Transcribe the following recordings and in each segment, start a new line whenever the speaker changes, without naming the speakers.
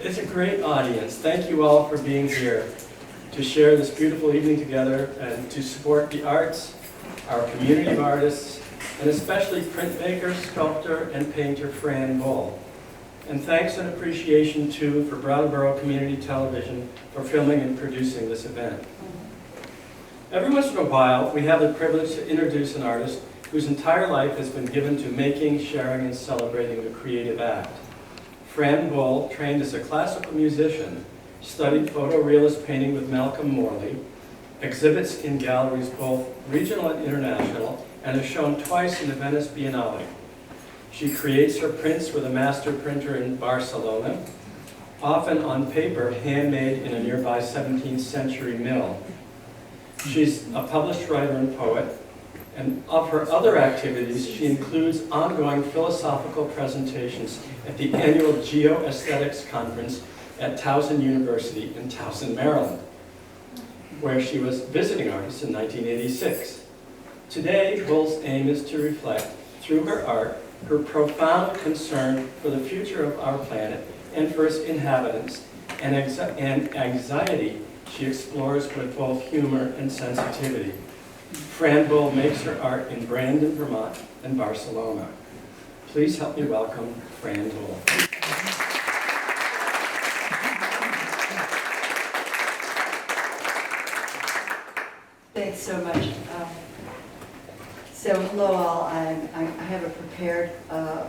It's a great audience. Thank you all for being here to share this beautiful evening together and to support the arts, our community of artists, and especially printmaker, sculptor, and painter Fran Bull. And thanks and appreciation too for Brattleboro Community Television for filming and producing this event. Every once in a while, we have the privilege to introduce an artist whose entire life has been given to making, sharing, and celebrating the creative act. Fran Bull, trained as a classical musician, studied photorealist painting with Malcolm Morley, exhibits in galleries both regional and international, and is shown twice in the Venice Biennale. She creates her prints with a master printer in Barcelona, often on paper handmade in a nearby 17th century mill. She's a published writer and poet, and of her other activities, she includes ongoing philosophical presentations at the annual Geoaesthetics Conference at Towson University in Towson, Maryland, where she was visiting artist in 1986. Today, Bull's aim is to reflect, through her art, her profound concern for the future of our planet and for its inhabitants, and anxiety she explores with both humor and sensitivity. Fran Bull makes her art in Brandon, Vermont, and Barcelona. Please help me welcome Fran Bull.
Thanks so much. So hello all. I have a prepared a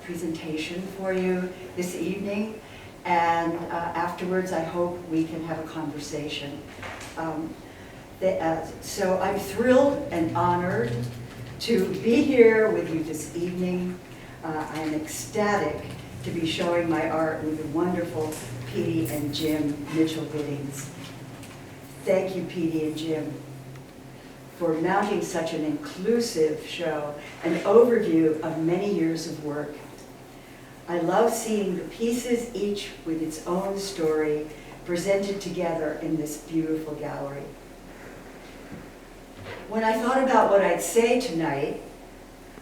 presentation for you this evening, and afterwards I hope we can have a conversation. So I'm thrilled and honored to be here with you this evening. I'm ecstatic to be showing my art with the wonderful Petey and Jim Mitchell-Giddings. Thank you, Petey and Jim, for mounting such an inclusive show, an overview of many years of work. I love seeing the pieces, each with its own story, presented together in this beautiful gallery. When I thought about what I'd say tonight,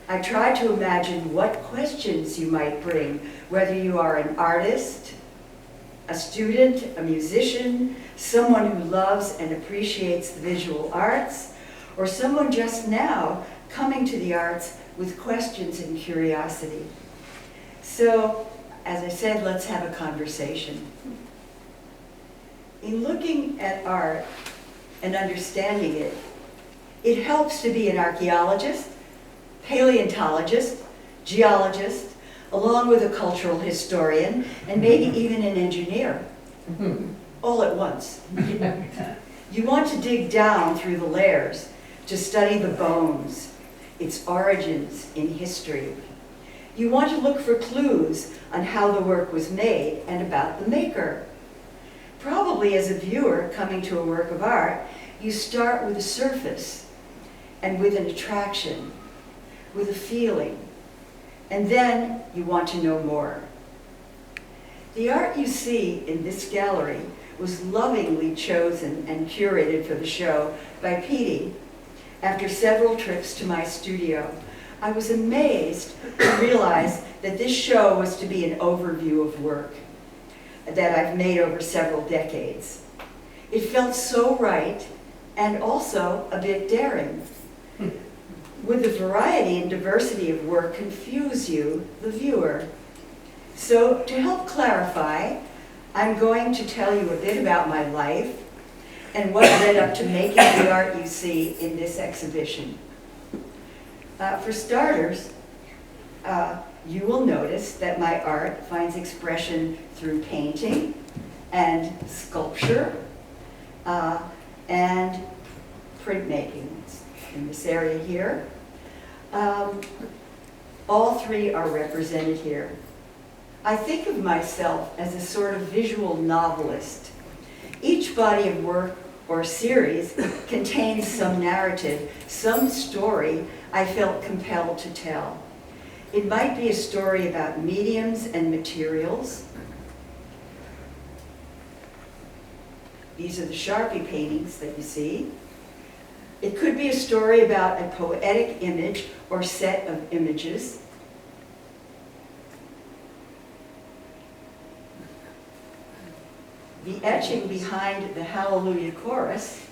I tried to imagine what questions you might bring, whether you are an artist, a student, a musician, someone who loves and appreciates the visual arts, or someone just now coming to the arts with questions and curiosity. So, as I said, let's have a conversation. In looking at art and understanding it, it helps to be an archaeologist, paleontologist, geologist, along with a cultural historian, and maybe even an engineer, all at once. You want to dig down through the layers to study the bones, its origins in history. You want to look for clues on how the work was made and about the maker. Probably as a viewer coming to a work of art, you start with the surface and with an attraction, with a feeling, and then you want to know more. The art you see in this gallery was lovingly chosen and curated for the show by Petey. After several trips to my studio, I was amazed to realize that this show was to be an overview of work that I've made over several decades. It felt so right and also a bit daring. Would the variety and diversity of work confuse you, the viewer? So to help clarify, I'm going to tell you a bit about my life and what led up to making the art you see in this exhibition. For starters, you will notice that my art finds expression through painting and sculpture and printmaking in this area here. All three are represented here. I think of myself as a sort of visual novelist. Each body of work or series contains some narrative, some story I felt compelled to tell. It might be a story about mediums and materials. These are the Sharpie paintings that you see. It could be a story about a poetic image or set of images. The etching behind the Hallelujah Chorus,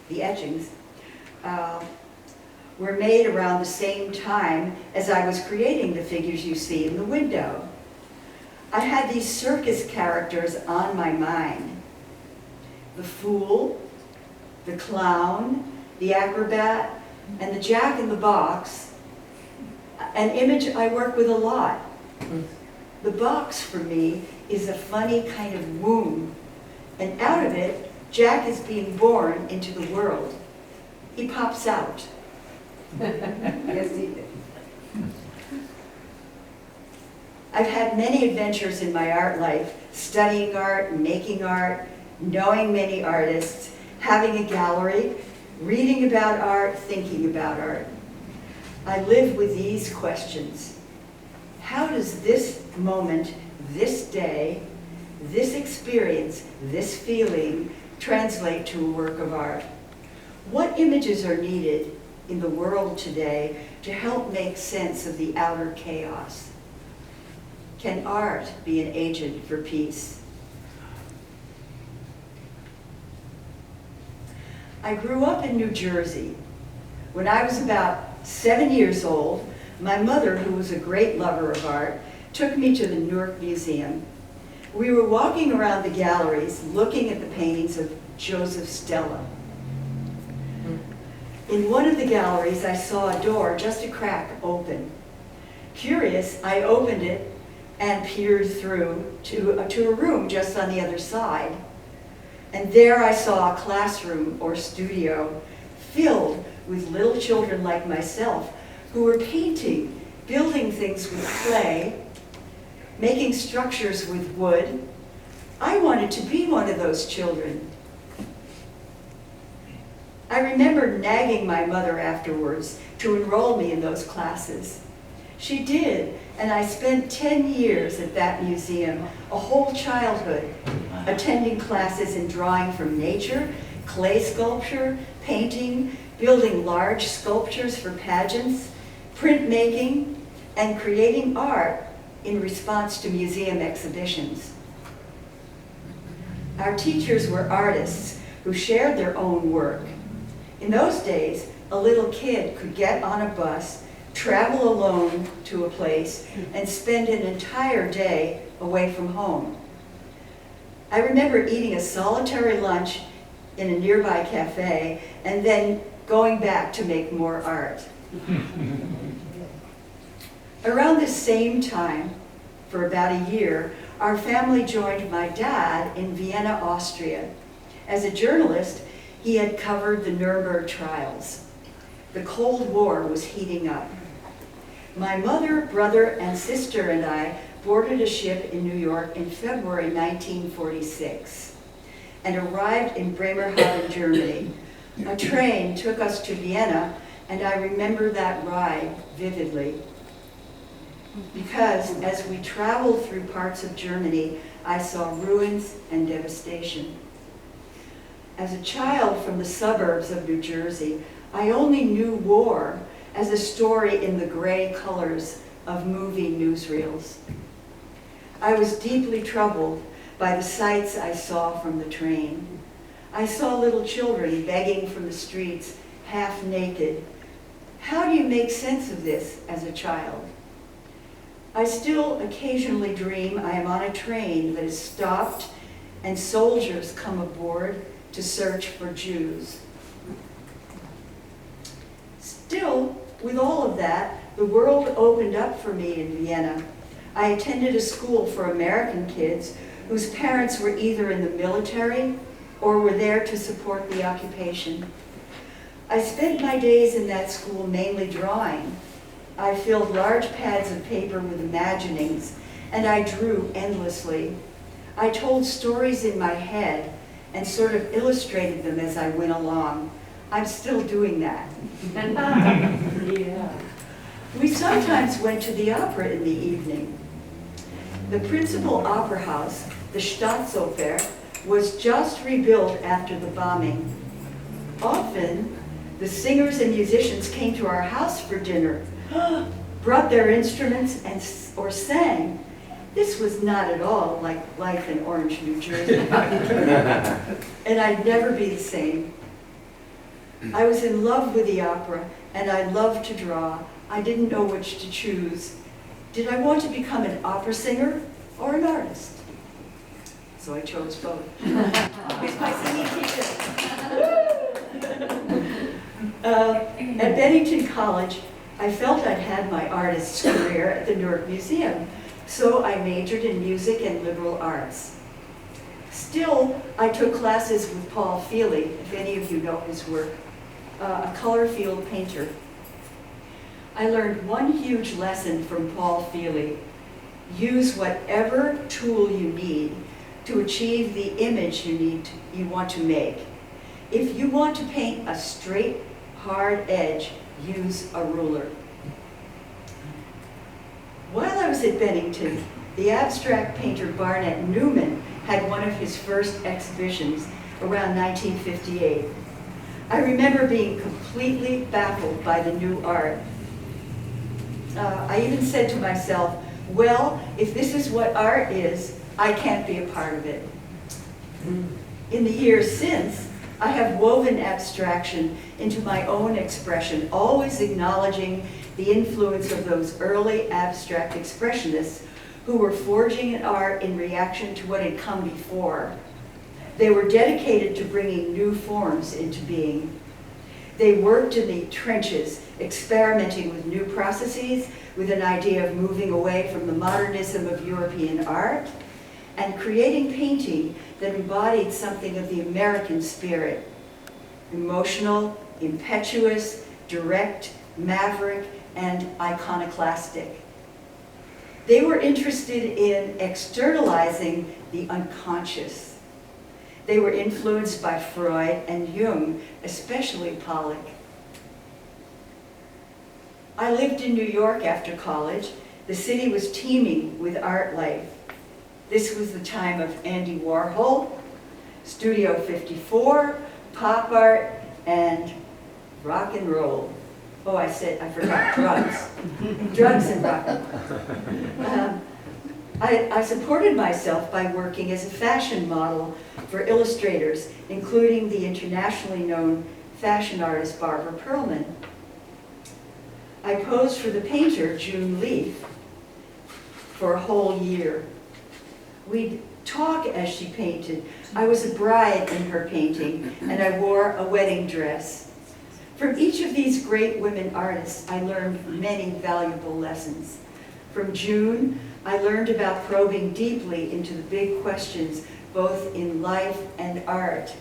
the etchings, were made around the same time as I was creating the figures you see in the window. I had these circus characters on my mind. The fool, the clown, the acrobat, and the jack in the box, an image I work with a lot. The box for me is a funny kind of womb, and out of it, Jack is being born into the world. He pops out.
Yes, he did.
I've had many adventures in my art life, studying art, making art, knowing many artists, having a gallery, reading about art, thinking about art. I live with these questions. How does this moment, this day, this experience, this feeling translate to a work of art? What images are needed in the world today to help make sense of the outer chaos? Can art be an agent for peace? I grew up in New Jersey. When I was about 7 years old, my mother, who was a great lover of art, took me to the Newark Museum. We were walking around the galleries looking at the paintings of Joseph Stella. In one of the galleries, I saw a door just a crack open. Curious, I opened it and peered through to a room just on the other side. And there I saw a classroom or studio filled with little children like myself who were painting, building things with clay, making structures with wood. I wanted to be one of those children. I remember nagging my mother afterwards to enroll me in those classes. She did, and I spent 10 years at that museum, a whole childhood, attending classes in drawing from nature, clay sculpture, painting, building large sculptures for pageants, printmaking, and creating art in response to museum exhibitions. Our teachers were artists who shared their own work. In those days, a little kid could get on a bus, travel alone to a place, and spend an entire day away from home. I remember eating a solitary lunch in a nearby cafe and then going back to make more art. Around this same time, for about a year, our family joined my dad in Vienna, Austria. As a journalist, he had covered the Nuremberg trials. The Cold War was heating up. My mother, brother, and sister and I boarded a ship in New York in February 1946 and arrived in Bremerhaven, Germany. A train took us to Vienna, and I remember that ride vividly. Because as we traveled through parts of Germany, I saw ruins and devastation. As a child from the suburbs of New Jersey, I only knew war as a story in the gray colors of movie newsreels. I was deeply troubled by the sights I saw from the train. I saw little children begging from the streets, half naked. How do you make sense of this as a child? I still occasionally dream I am on a train that is stopped and soldiers come aboard to search for Jews. Still, with all of that, the world opened up for me in Vienna. I attended a school for American kids whose parents were either in the military or were there to support the occupation. I spent my days in that school mainly drawing. I filled large pads of paper with imaginings, and I drew endlessly. I told stories in my head and sort of illustrated them as I went along. I'm still doing that.
Yeah.
We sometimes went to the opera in the evening. The principal opera house, the Staatsoper, was just rebuilt after the bombing. Often, the singers and musicians came to our house for dinner, brought their instruments or sang, This was not at all like life in Orange, New Jersey. And I'd never be the same. I was in love with the opera, and I loved to draw. I didn't know which to choose. Did I want to become an opera singer or an artist? So I chose both. Here's my singing teacher. At Bennington College, I felt I'd had my artist's career at the Newark Museum, so I majored in music and liberal arts. Still, I took classes with Paul Feely, if any of you know his work, a color field painter. I learned one huge lesson from Paul Feely. Use whatever tool you need to achieve the image you want to make. If you want to paint a straight, hard edge, use a ruler. While I was at Bennington, the abstract painter Barnett Newman had one of his first exhibitions around 1958. I remember being completely baffled by the new art. I even said to myself, well, if this is what art is, I can't be a part of it. In the years since, I have woven abstraction into my own expression, always acknowledging the influence of those early abstract expressionists who were forging an art in reaction to what had come before. They were dedicated to bringing new forms into being. They worked in the trenches, experimenting with new processes, with an idea of moving away from the modernism of European art, and creating painting that embodied something of the American spirit. Emotional, impetuous, direct, maverick, and iconoclastic. They were interested in externalizing the unconscious. They were influenced by Freud and Jung, especially Pollock. I lived in New York after college. The city was teeming with art life. This was the time of Andy Warhol, Studio 54, pop art, and rock and roll. Oh, I forgot drugs. Drugs and rock and roll. I supported myself by working as a fashion model for illustrators, including the internationally known fashion artist Barbara Perlman. I posed for the painter June Leaf for a whole year. We'd talk as she painted. I was a bride in her painting, and I wore a wedding dress. From each of these great women artists, I learned many valuable lessons. From June, I learned about probing deeply into the big questions, both in life and art.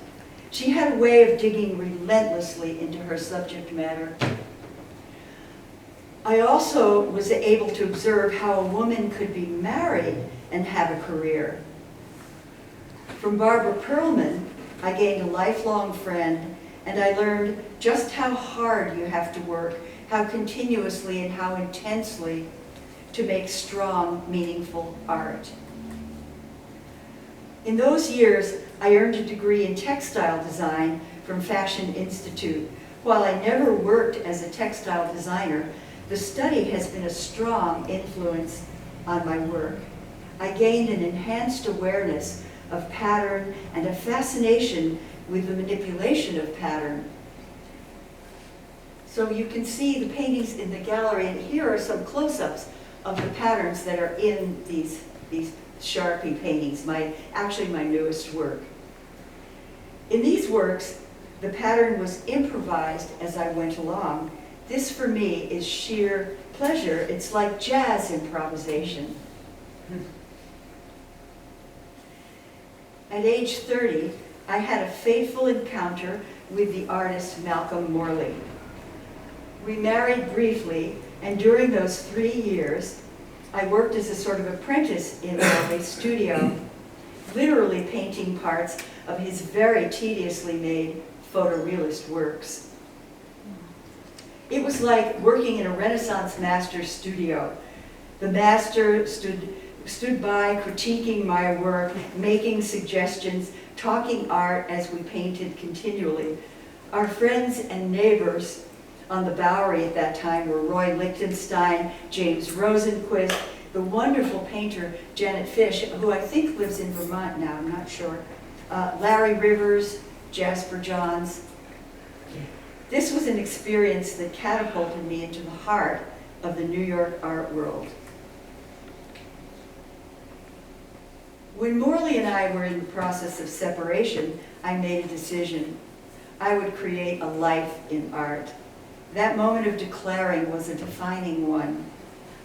She had a way of digging relentlessly into her subject matter. I also was able to observe how a woman could be married and have a career. From Barbara Perlman, I gained a lifelong friend, and I learned just how hard you have to work, how continuously and how intensely to make strong, meaningful art. In those years, I earned a degree in textile design from Fashion Institute. While I never worked as a textile designer, the study has been a strong influence on my work. I gained an enhanced awareness of pattern and a fascination with the manipulation of pattern. So you can see the paintings in the gallery, and here are some close-ups of the patterns that are in these Sharpie paintings, actually my newest work. In these works, the pattern was improvised as I went along. This, for me, is sheer pleasure. It's like jazz improvisation. At age 30, I had a fateful encounter with the artist Malcolm Morley. We married briefly, and during those 3 years, I worked as a sort of apprentice in Golly's studio, literally painting parts of his very tediously made photorealist works. It was like working in a Renaissance master's studio. The master stood by critiquing my work, making suggestions, talking art as we painted continually. Our friends and neighbors on the Bowery at that time were Roy Lichtenstein, James Rosenquist, the wonderful painter Janet Fish, who I think lives in Vermont now, I'm not sure, Larry Rivers, Jasper Johns. This was an experience that catapulted me into the heart of the New York art world. When Morley and I were in the process of separation, I made a decision. I would create a life in art. That moment of declaring was a defining one.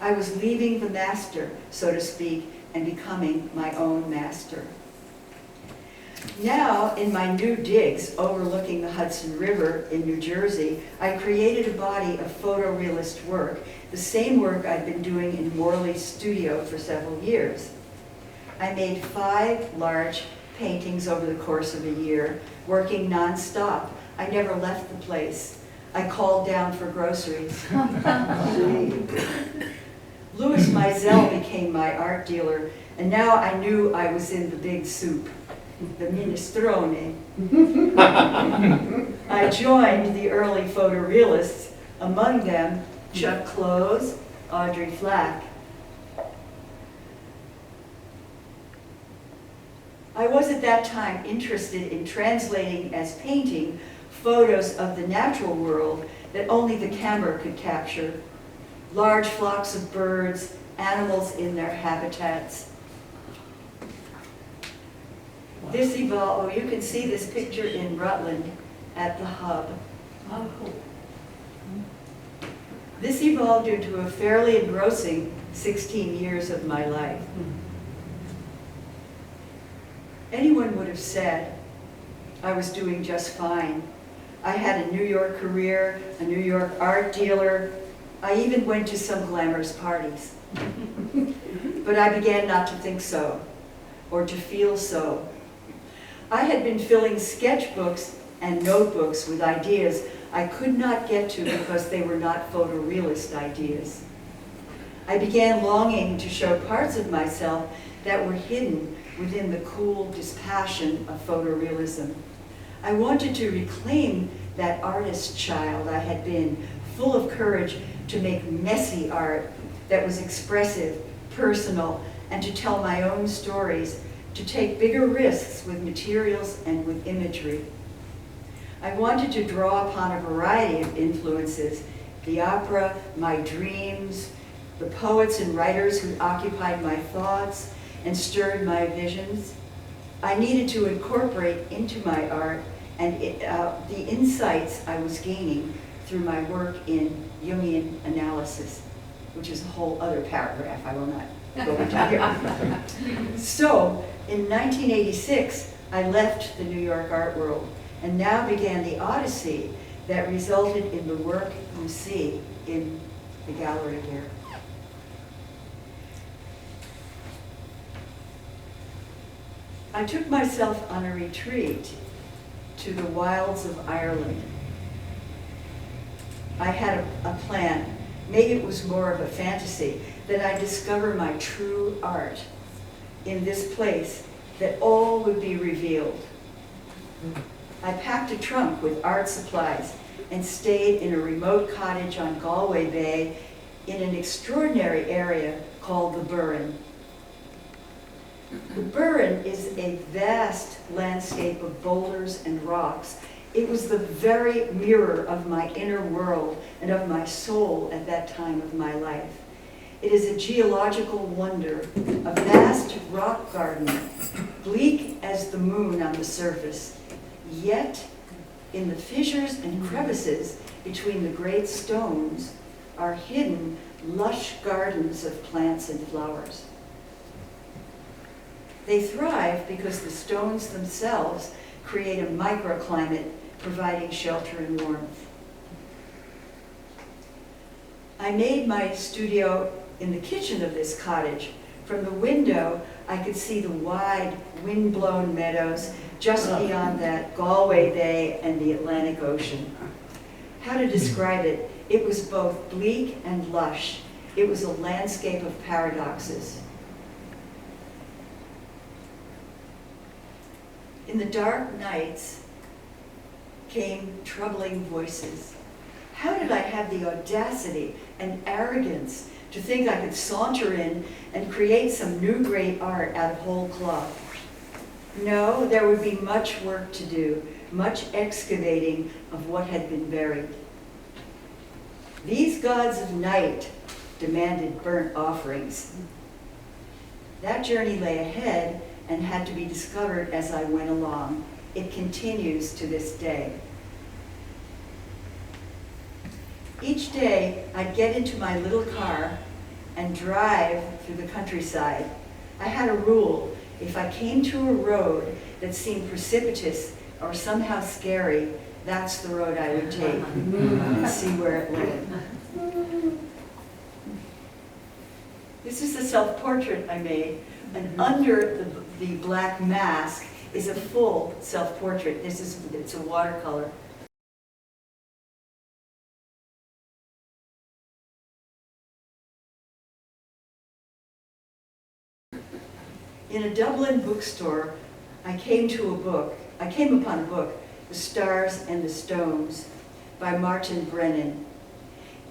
I was leaving the master, so to speak, and becoming my own master. Now, in my new digs overlooking the Hudson River in New Jersey, I created a body of photorealist work, the same work I've been doing in Morley's studio for several years. I made 5 large paintings over the course of a year, working nonstop. I never left the place. I called down for groceries. Louis Mizell became my art dealer, and now I knew I was in the big soup, the minestrone. I joined the early photorealists, among them Chuck Close, Audrey Flack. I was at that time interested in translating as painting photos of the natural world that only the camera could capture. Large flocks of birds, animals in their habitats. This evolved, you can see this picture in Rutland at the Hub.
Oh, cool.
This evolved into a fairly engrossing 16 years of my life. Anyone would have said I was doing just fine. I had a New York career, a New York art dealer. I even went to some glamorous parties. But I began not to think so, or to feel so. I had been filling sketchbooks and notebooks with ideas I could not get to because they were not photorealist ideas. I began longing to show parts of myself that were hidden within the cool dispassion of photorealism. I wanted to reclaim that artist child I had been, full of courage to make messy art that was expressive, personal, and to tell my own stories, to take bigger risks with materials and with imagery. I wanted to draw upon a variety of influences, the opera, my dreams, the poets and writers who occupied my thoughts and stirred my visions. I needed to incorporate into my art and the insights I was gaining through my work in Jungian analysis, which is a whole other paragraph I will not go into here. So, in 1986, I left the New York art world and now began the odyssey that resulted in the work you see in the gallery here. I took myself on a retreat to the wilds of Ireland. I had a plan, maybe it was more of a fantasy, that I discover my true art in this place, that all would be revealed. I packed a trunk with art supplies and stayed in a remote cottage on Galway Bay in an extraordinary area called the Burren. The Burren is a vast landscape of boulders and rocks. It was the very mirror of my inner world and of my soul at that time of my life. It is a geological wonder, a vast rock garden, bleak as the moon on the surface, yet in the fissures and crevices between the great stones are hidden lush gardens of plants and flowers. They thrive because the stones themselves create a microclimate providing shelter and warmth. I made my studio in the kitchen of this cottage. From the window, I could see the wide, wind-blown meadows just beyond that, Galway Bay and the Atlantic Ocean. How to describe it? It was both bleak and lush. It was a landscape of paradoxes. In the dark nights came troubling voices. How did I have the audacity and arrogance to think I could saunter in and create some new great art out of whole cloth. No, there would be much work to do, much excavating of what had been buried. These gods of night demanded burnt offerings. That journey lay ahead and had to be discovered as I went along. It continues to this day. Each day, I'd get into my little car and drive through the countryside. I had a rule: if I came to a road that seemed precipitous or somehow scary, that's the road I would take and see where it led. This is a self-portrait I made, and under the black mask is a full self-portrait. It's a watercolor. In a Dublin bookstore, I came upon a book, The Stars and the Stones, by Martin Brennan.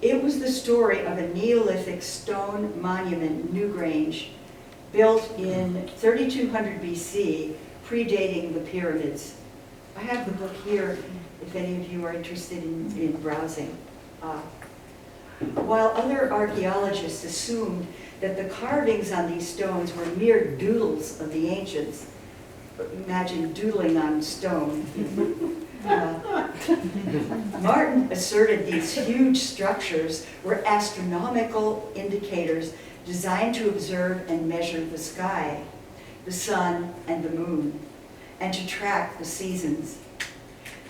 It was the story of a Neolithic stone monument, Newgrange, built in 3200 BC, predating the pyramids. I have the book here if any of you are interested in browsing. While other archaeologists assumed that the carvings on these stones were mere doodles of the ancients. Imagine doodling on stone. Martin asserted these huge structures were astronomical indicators designed to observe and measure the sky, the sun, and the moon, and to track the seasons.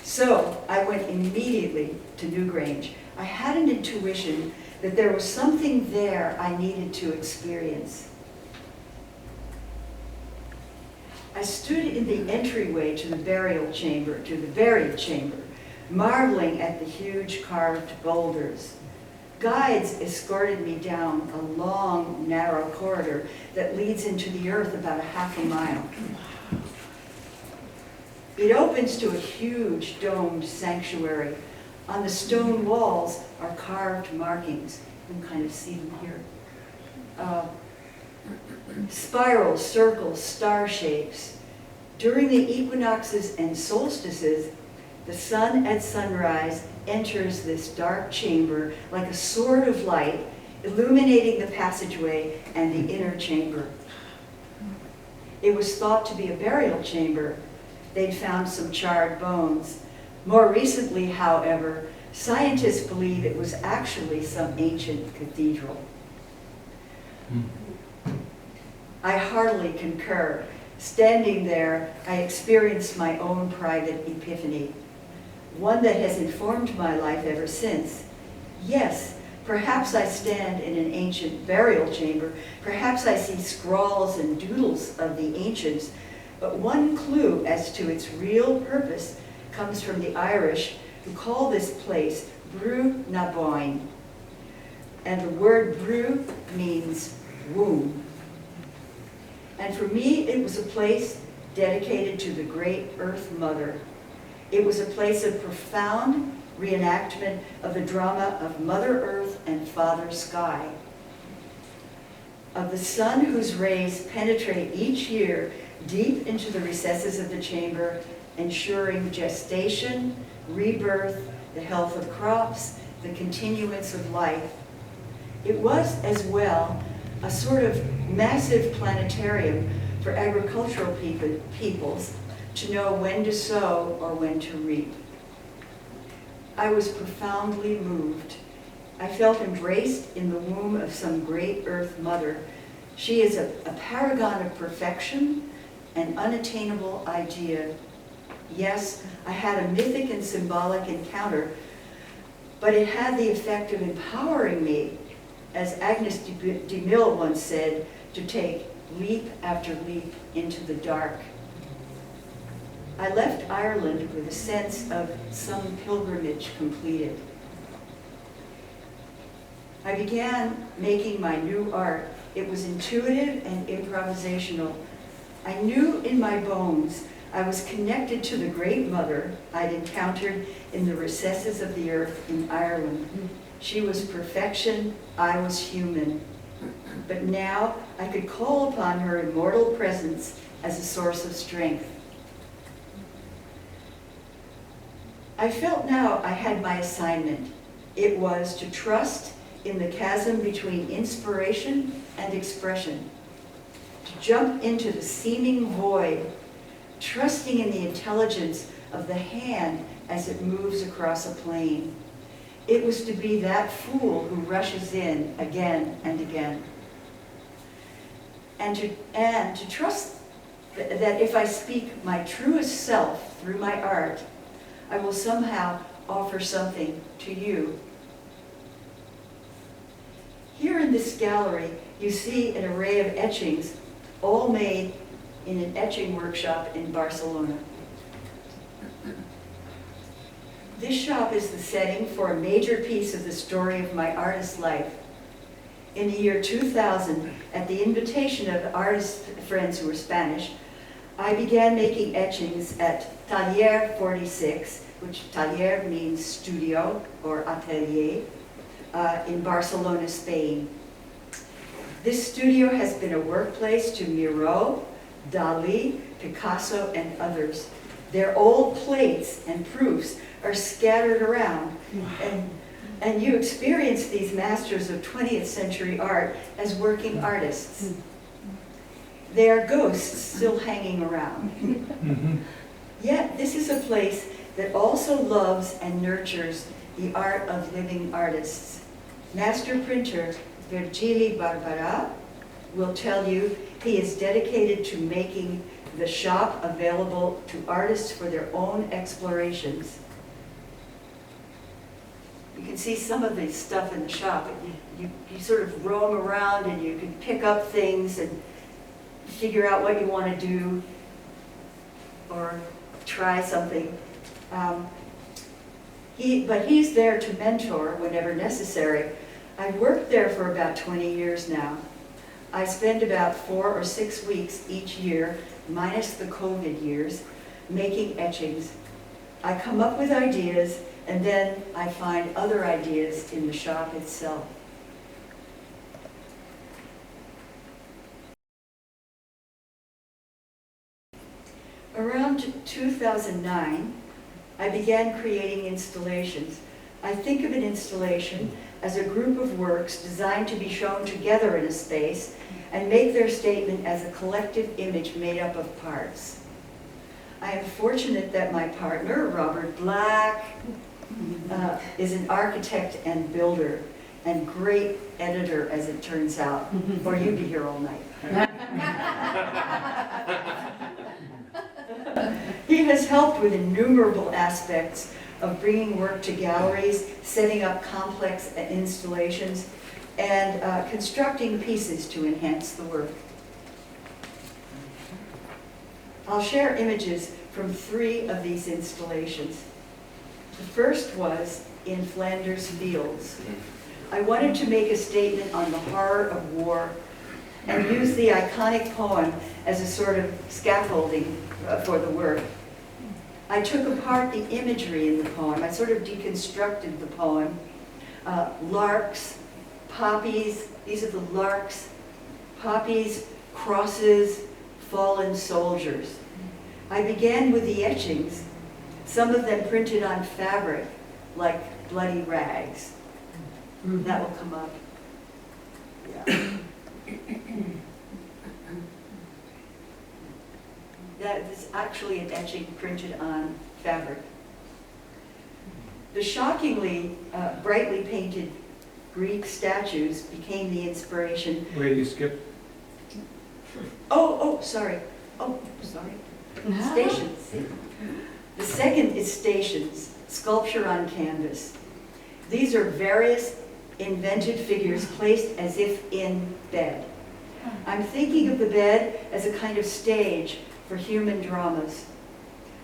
So I went immediately to Newgrange. I had an intuition that there was something there I needed to experience. I stood in the entryway to the buried chamber, marveling at the huge carved boulders. Guides escorted me down a long, narrow corridor that leads into the earth about a half a mile. It opens to a huge domed sanctuary. On the stone walls are carved markings. You can kind of see them here. Spirals, circles, star shapes. During the equinoxes and solstices, the sun at sunrise enters this dark chamber like a sword of light, illuminating the passageway and the inner chamber. It was thought to be a burial chamber. They'd found some charred bones. More recently, however, scientists believe it was actually some ancient cathedral. I heartily concur. Standing there, I experienced my own private epiphany, one that has informed my life ever since. Yes, perhaps I stand in an ancient burial chamber, perhaps I see scrawls and doodles of the ancients, but one clue as to its real purpose comes from the Irish, who call this place Brú na Bóin. And the word Brú means womb. And for me, it was a place dedicated to the great Earth Mother. It was a place of profound reenactment of the drama of Mother Earth and Father Sky, of the sun whose rays penetrate each year deep into the recesses of the chamber, ensuring gestation, rebirth, the health of crops, the continuance of life. It was, as well, a sort of massive planetarium for agricultural peoples to know when to sow or when to reap. I was profoundly moved. I felt embraced in the womb of some great Earth Mother. She is a paragon of perfection, an unattainable idea. Yes, I had a mythic and symbolic encounter, but it had the effect of empowering me, as Agnes de Mille once said, to take leap after leap into the dark. I left Ireland with a sense of some pilgrimage completed. I began making my new art. It was intuitive and improvisational. I knew in my bones I was connected to the Great Mother I'd encountered in the recesses of the earth in Ireland. She was perfection, I was human. But now I could call upon her immortal presence as a source of strength. I felt now I had my assignment. It was to trust in the chasm between inspiration and expression, to jump into the seeming void, trusting in the intelligence of the hand as it moves across a plane. It was to be that fool who rushes in again and again. And to trust that if I speak my truest self through my art, I will somehow offer something to you. Here in this gallery, you see an array of etchings, all made in an etching workshop in Barcelona. This shop is the setting for a major piece of the story of my artist's life. In the year 2000, at the invitation of artist friends who were Spanish, I began making etchings at Taller 46, which taller means studio or atelier, in Barcelona, Spain. This studio has been a workplace to Miro, Dali, Picasso, and others. Their old plates and proofs are scattered around, and you experience these masters of 20th century art as working artists. They are ghosts still hanging around. Yet this is a place that also loves and nurtures the art of living artists. Master printer Virgili Barbara will tell you he is dedicated to making the shop available to artists for their own explorations. You can see some of the stuff in the shop. You sort of roam around and you can pick up things and figure out what you want to do or try something. But he's there to mentor whenever necessary. I've worked there for about 20 years now. I spend about 4 or 6 weeks each year, minus the COVID years, making etchings. I come up with ideas, and then I find other ideas in the shop itself. Around 2009, I began creating installations. I think of an installation as a group of works designed to be shown together in a space and make their statement as a collective image made up of parts. I am fortunate that my partner, Robert Black, is an architect and builder and great editor, as it turns out, or you'd be here all night. He has helped with innumerable aspects of bringing work to galleries, setting up complex installations, and constructing pieces to enhance the work. I'll share images from 3 of these installations. The first was in Flanders Fields. I wanted to make a statement on the horror of war and use the iconic poem as a sort of scaffolding for the work. I took apart the imagery in the poem. I sort of deconstructed the poem. Larks, poppies, these are the larks, poppies, crosses, fallen soldiers. I began with the etchings, some of them printed on fabric, like bloody rags. That will come up. Yeah. That is actually an etching printed on fabric. The shockingly brightly painted Greek statues became the inspiration.
Where do you skip?
Oh, sorry. Stations. The second is stations, sculpture on canvas. These are various invented figures placed as if in bed. I'm thinking of the bed as a kind of stage for human dramas.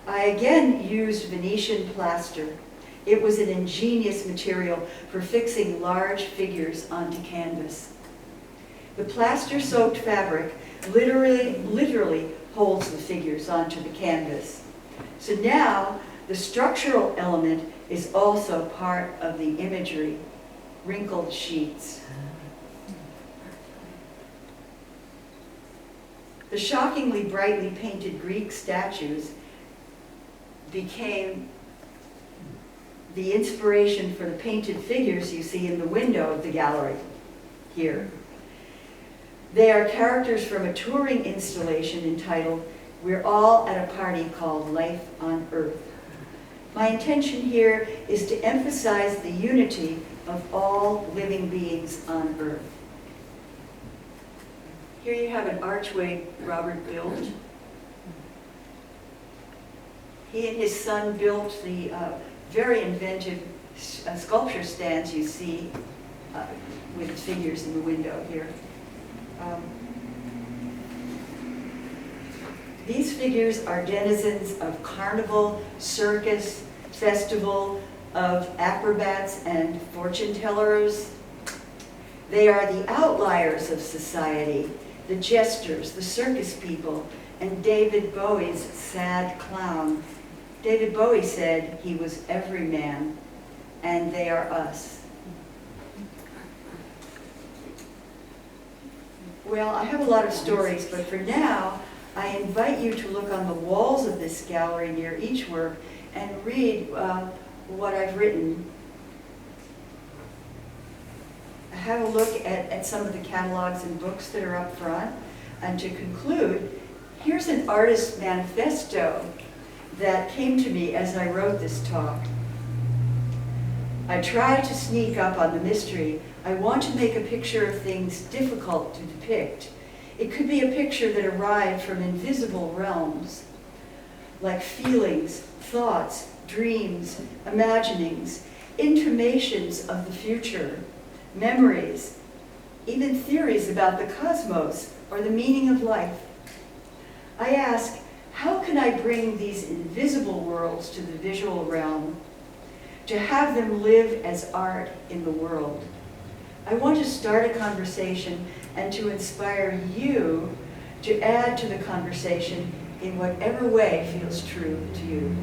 I again used Venetian plaster. It was an ingenious material for fixing large figures onto canvas. The plaster-soaked fabric literally holds the figures onto the canvas. So now the structural element is also part of the imagery. wrinkled sheets. The shockingly brightly painted Greek statues became the inspiration for the painted figures you see in the window of the gallery here. They are characters from a touring installation entitled "We're All at a Party Called Life on Earth." My intention here is to emphasize the unity of all living beings on Earth. Here you have an archway Robert built. He and his son built the very inventive sculpture stands you see with figures in the window here. These figures are denizens of carnival, circus, festival, of acrobats and fortune tellers. They are the outliers of society, the jesters, the circus people, and David Bowie's sad clown. David Bowie said he was every man, and they are us. Well, I have a lot of stories, but for now, I invite you to look on the walls of this gallery near each work and read what I've written. Have a look at some of the catalogs and books that are up front. And to conclude, here's an artist's manifesto that came to me as I wrote this talk. I try to sneak up on the mystery. I want to make a picture of things difficult to depict. It could be a picture that arrived from invisible realms, like feelings, thoughts, dreams, imaginings, intimations of the future, memories, even theories about the cosmos or the meaning of life. I ask, how can I bring these invisible worlds to the visual realm, to have them live as art in the world? I want to start a conversation and to inspire you to add to the conversation in whatever way feels true to you.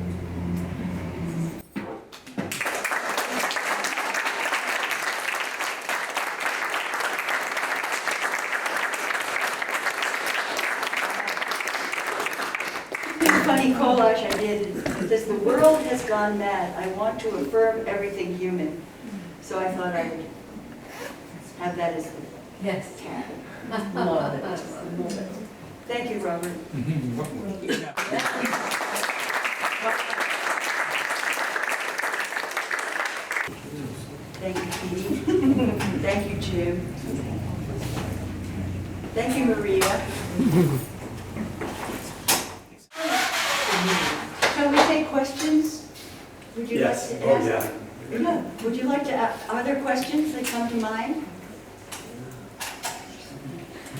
Funny collage I did. It says, "The world has gone mad. I want to affirm everything human." So I thought I would have that as the
Yes.
tag. Love it. Love it. Thank you, Robert. Thank you, Katie. Thank you, Jim. Thank you, Maria. Shall we take questions? Would you like to ask? Yeah. Would you like to ask, are there questions that come to mind?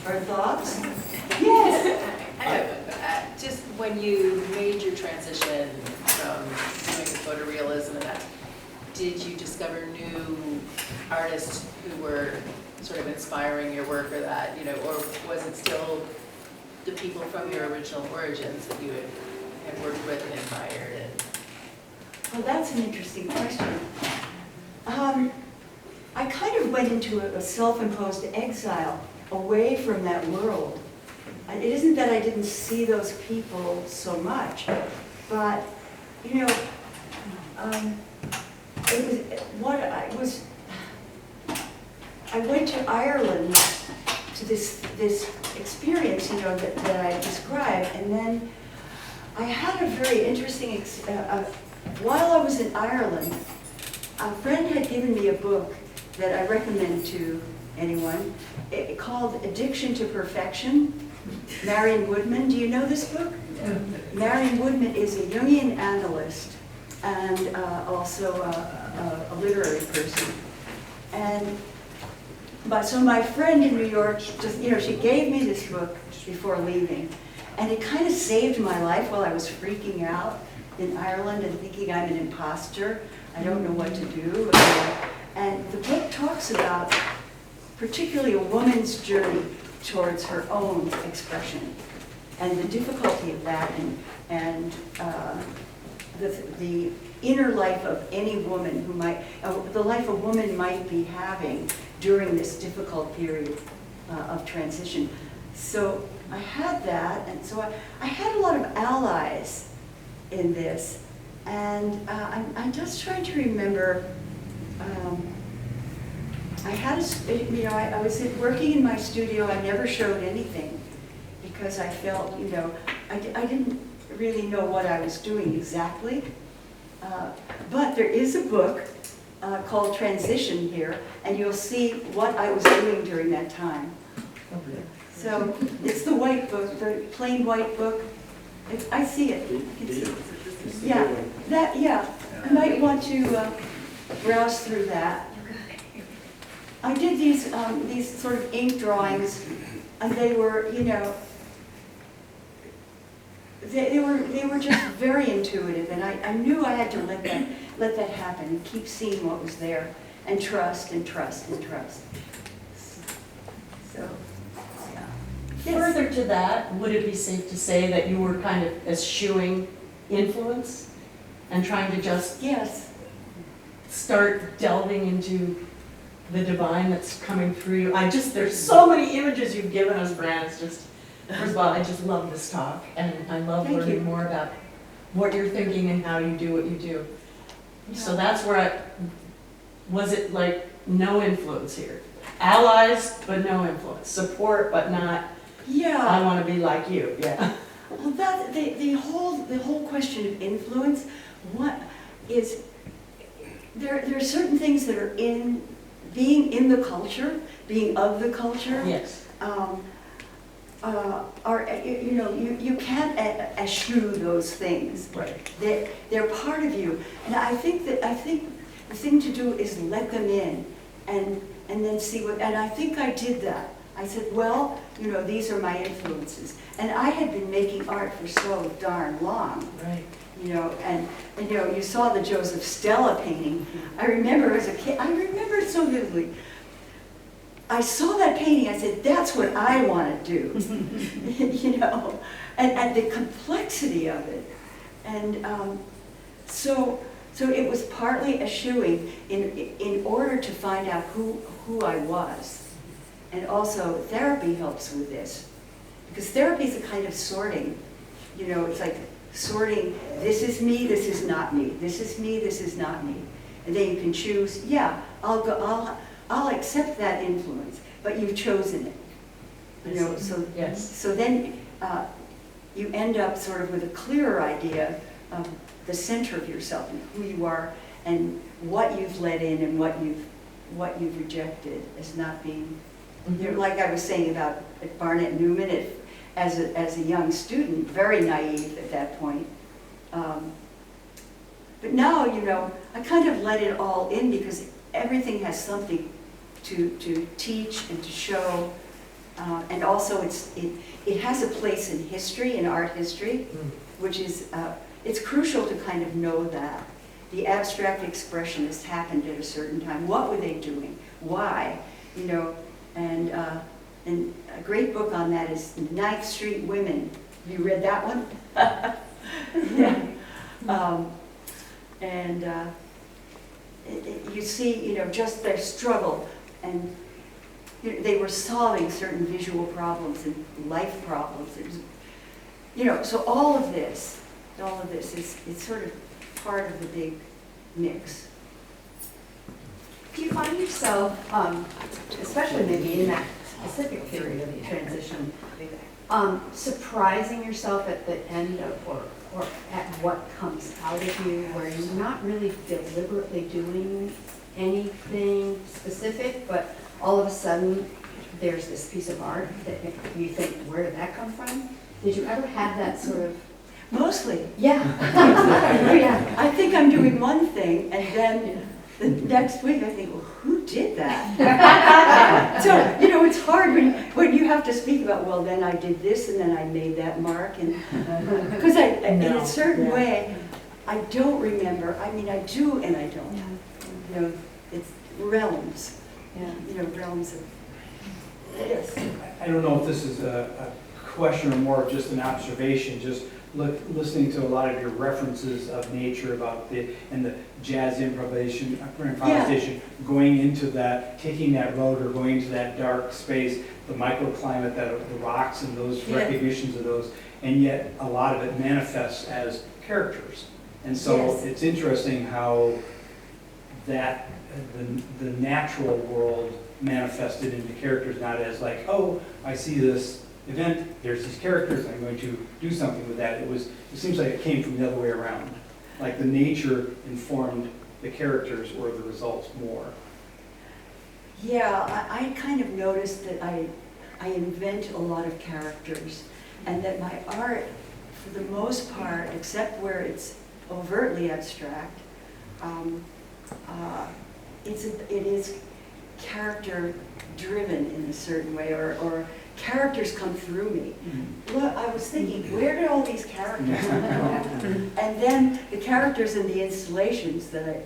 Or thoughts? Yes.
Just when you made your transition from doing photorealism and that, did you discover new artists who were sort of inspiring your work or that, you know, or was it still the people from your original origins that you had worked with and admired?
Well, that's an interesting question. I kind of went into a self-imposed exile away from that world. It isn't that I didn't see those people so much, but, you know, I went to Ireland to this experience, you know, that I described, and then I had a very interesting, while I was in Ireland, a friend had given me a book that I recommend to anyone, called Addiction to Perfection, Marion Woodman. Do you know this book? Marion Woodman is a Jungian analyst and also a literary person. So my friend in New York, just, you know, she gave me this book before leaving, and it kind of saved my life while I was freaking out in Ireland and thinking I'm an imposter. I don't know what to do. And the book talks about particularly a woman's journey towards her own expression and the difficulty of that, and the inner life of any woman who might, the life a woman might be having during this difficult period of transition. So I had that, and so I had a lot of allies in this, and I'm just trying to remember. I had I was working in my studio. I never showed anything because I felt, I didn't really know what I was doing exactly. But there is a book called Transition here, and you'll see what I was doing during that time. So it's the white book, the plain white book. I see it. You can see it. Yeah, I might want to browse through that. I did these sort of ink drawings, and they were, they were just very intuitive, and I knew I had to let that happen and keep seeing what was there, and trust and trust and trust. So, yeah. Yes.
Further to that, would it be safe to say that you were kind of eschewing influence and trying to just start delving into the divine that's coming through you? There's so many images you've given us, Fran. It's just, first of all, I just love this talk, and I love learning more about what you're thinking and how you do what you do. Yeah. So that's where was it like no influence here? Allies, but no influence. Support, but not, I want to be like you. Yeah.
Well, the whole question of influence, what is, there are certain things that are in, being in the culture, being of the culture.
Yes.
You can't eschew those things.
Right.
They're part of you, and I think the thing to do is let them in, and then see what. And I think I did that. I said, well, these are my influences, and I had been making art for so darn long.
Right.
And you saw the Joseph Stella painting. I remember as a kid. I remember it so vividly. I saw that painting, I said, that's what I want to do, and the complexity of it. And so it was partly eschewing in order to find out who I was. And also therapy helps with this, because therapy is a kind of sorting. It's like sorting, this is me, this is not me, this is me, this is not me. And then you can choose, I'll accept that influence, but you've chosen it. So then you end up sort of with a clearer idea of the center of yourself and who you are and what you've let in and what you've rejected as not being. Like I was saying about Barnett Newman, as a young student, very naive at that point. But now, I kind of let it all in because everything has something to teach and to show, and also it has a place in history, in art history, which is it's crucial to kind of know that the abstract expressionists happened at a certain time. What were they doing? Why? And a great book on that is 9th Street Women. Have you read that one? Yeah. You see, just their struggle, and they were solving certain visual problems and life problems. It was, so all of this is sort of part of the big mix.
Do you find yourself, especially maybe in that specific period of the transition, surprising yourself at the end of, or at what comes out of you, where you're not really deliberately doing anything specific, but all of a sudden there's this piece of art that you think, where did that come from? Did you ever have that sort of?
Mostly.
Yeah.
Yeah. I think I'm doing one thing, and then the next week I think, well, who did that? So, it's hard when you have to speak about, well, then I did this, and then I made that mark, and because in a certain way, I don't remember. I mean, I do and I don't. It's realms. Realms of. Yes.
I don't know if this is a question or more of just an observation, just listening to a lot of your references of nature about the jazz improvisation, going into that, taking that road or going into that dark space, the microclimate, the rocks and those recognitions of those, and yet a lot of it manifests as characters. And so it's interesting how that the natural world manifested into characters, not as like, oh, I see this event, there's these characters, I'm going to do something with that. It seems like it came from the other way around. Like the nature informed the characters or the results more.
Yeah, I kind of noticed that I invent a lot of characters, and that my art, for the most part, except where it's overtly abstract, it is character driven in a certain way, or characters come through me. Look, I was thinking, where did all these characters come from? And then the characters in the installations that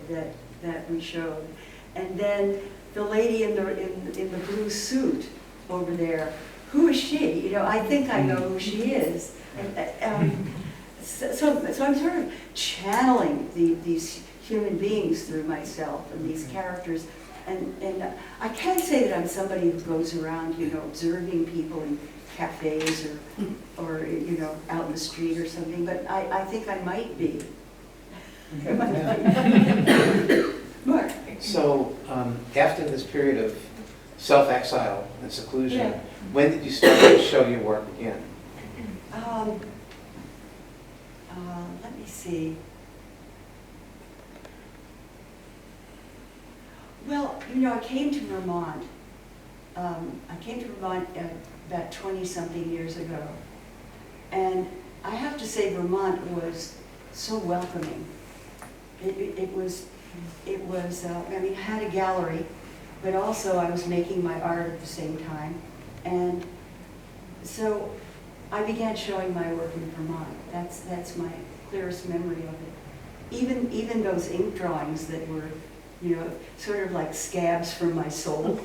we showed, and then the lady in the blue suit over there. Who is she? You know, I think I know who she is. And, so I'm sort of channeling these human beings through myself and these characters. And I can't say that I'm somebody who goes around, you know, observing people in cafes or you know, out in the street or something, but I think I might be. Mark.
So after this period of self-exile and seclusion, when did you start to show your work again?
Let me see. Well, you know, I came to Vermont. About 20-something years ago. And I have to say Vermont was so welcoming. It was, I mean, I had a gallery, but also I was making my art at the same time. And so I began showing my work in Vermont. That's my clearest memory of it. Even those ink drawings that were, you know, sort of like scabs from my soul.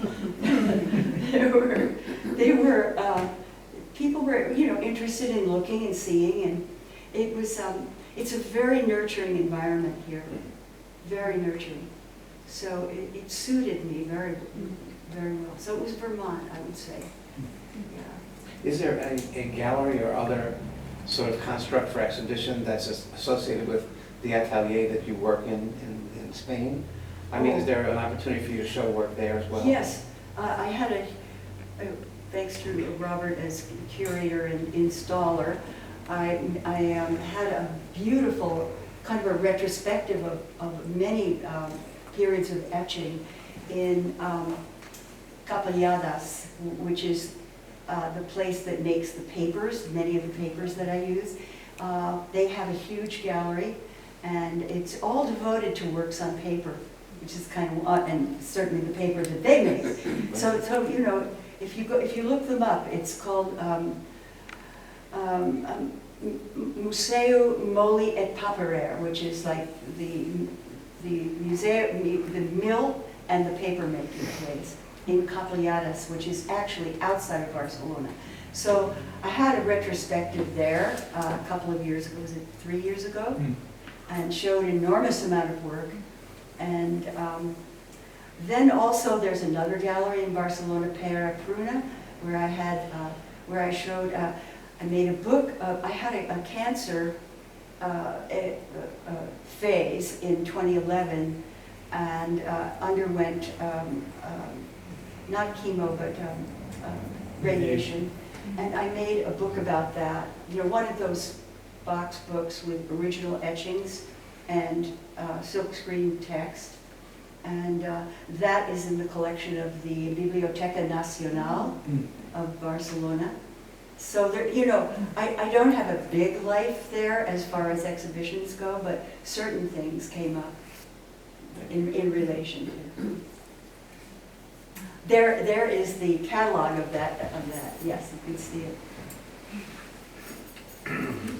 People were, you know, interested in looking and seeing, and it was, it's a very nurturing environment here, very nurturing. So it suited me very, very well. So it was Vermont, I would say. Yeah.
Is there a gallery or other sort of construct for exhibition that's associated with the atelier that you work in Spain? I mean, is there an opportunity for you to show work there as well?
Yes, I had thanks to Robert as curator and installer, I had a beautiful kind of a retrospective of many periods of etching in Capelladas, which is the place that makes the papers, many of the papers that I use. They have a huge gallery, and it's all devoted to works on paper, which is kind of odd, and certainly the paper that they make. So you know, if you look them up, it's called Museu Moli et Paperer, which is like the museum, the mill and the paper making place in Capelladas, which is actually outside of Barcelona. So I had a retrospective there a couple of years ago, was it 3 years ago? And showed an enormous amount of work. And then also there's another gallery in Barcelona, Pera Pruna, where I had, where I showed, I made a book, I had a cancer phase in 2011 and underwent, not chemo, but radiation. And I made a book about that, you know, one of those box books with original etchings and silkscreen text. And that is in the collection of the Biblioteca Nacional of Barcelona. So there, you know, I don't have a big life there as far as exhibitions go, but certain things came up in relation to. There is the catalog of that. Yes, you can see it.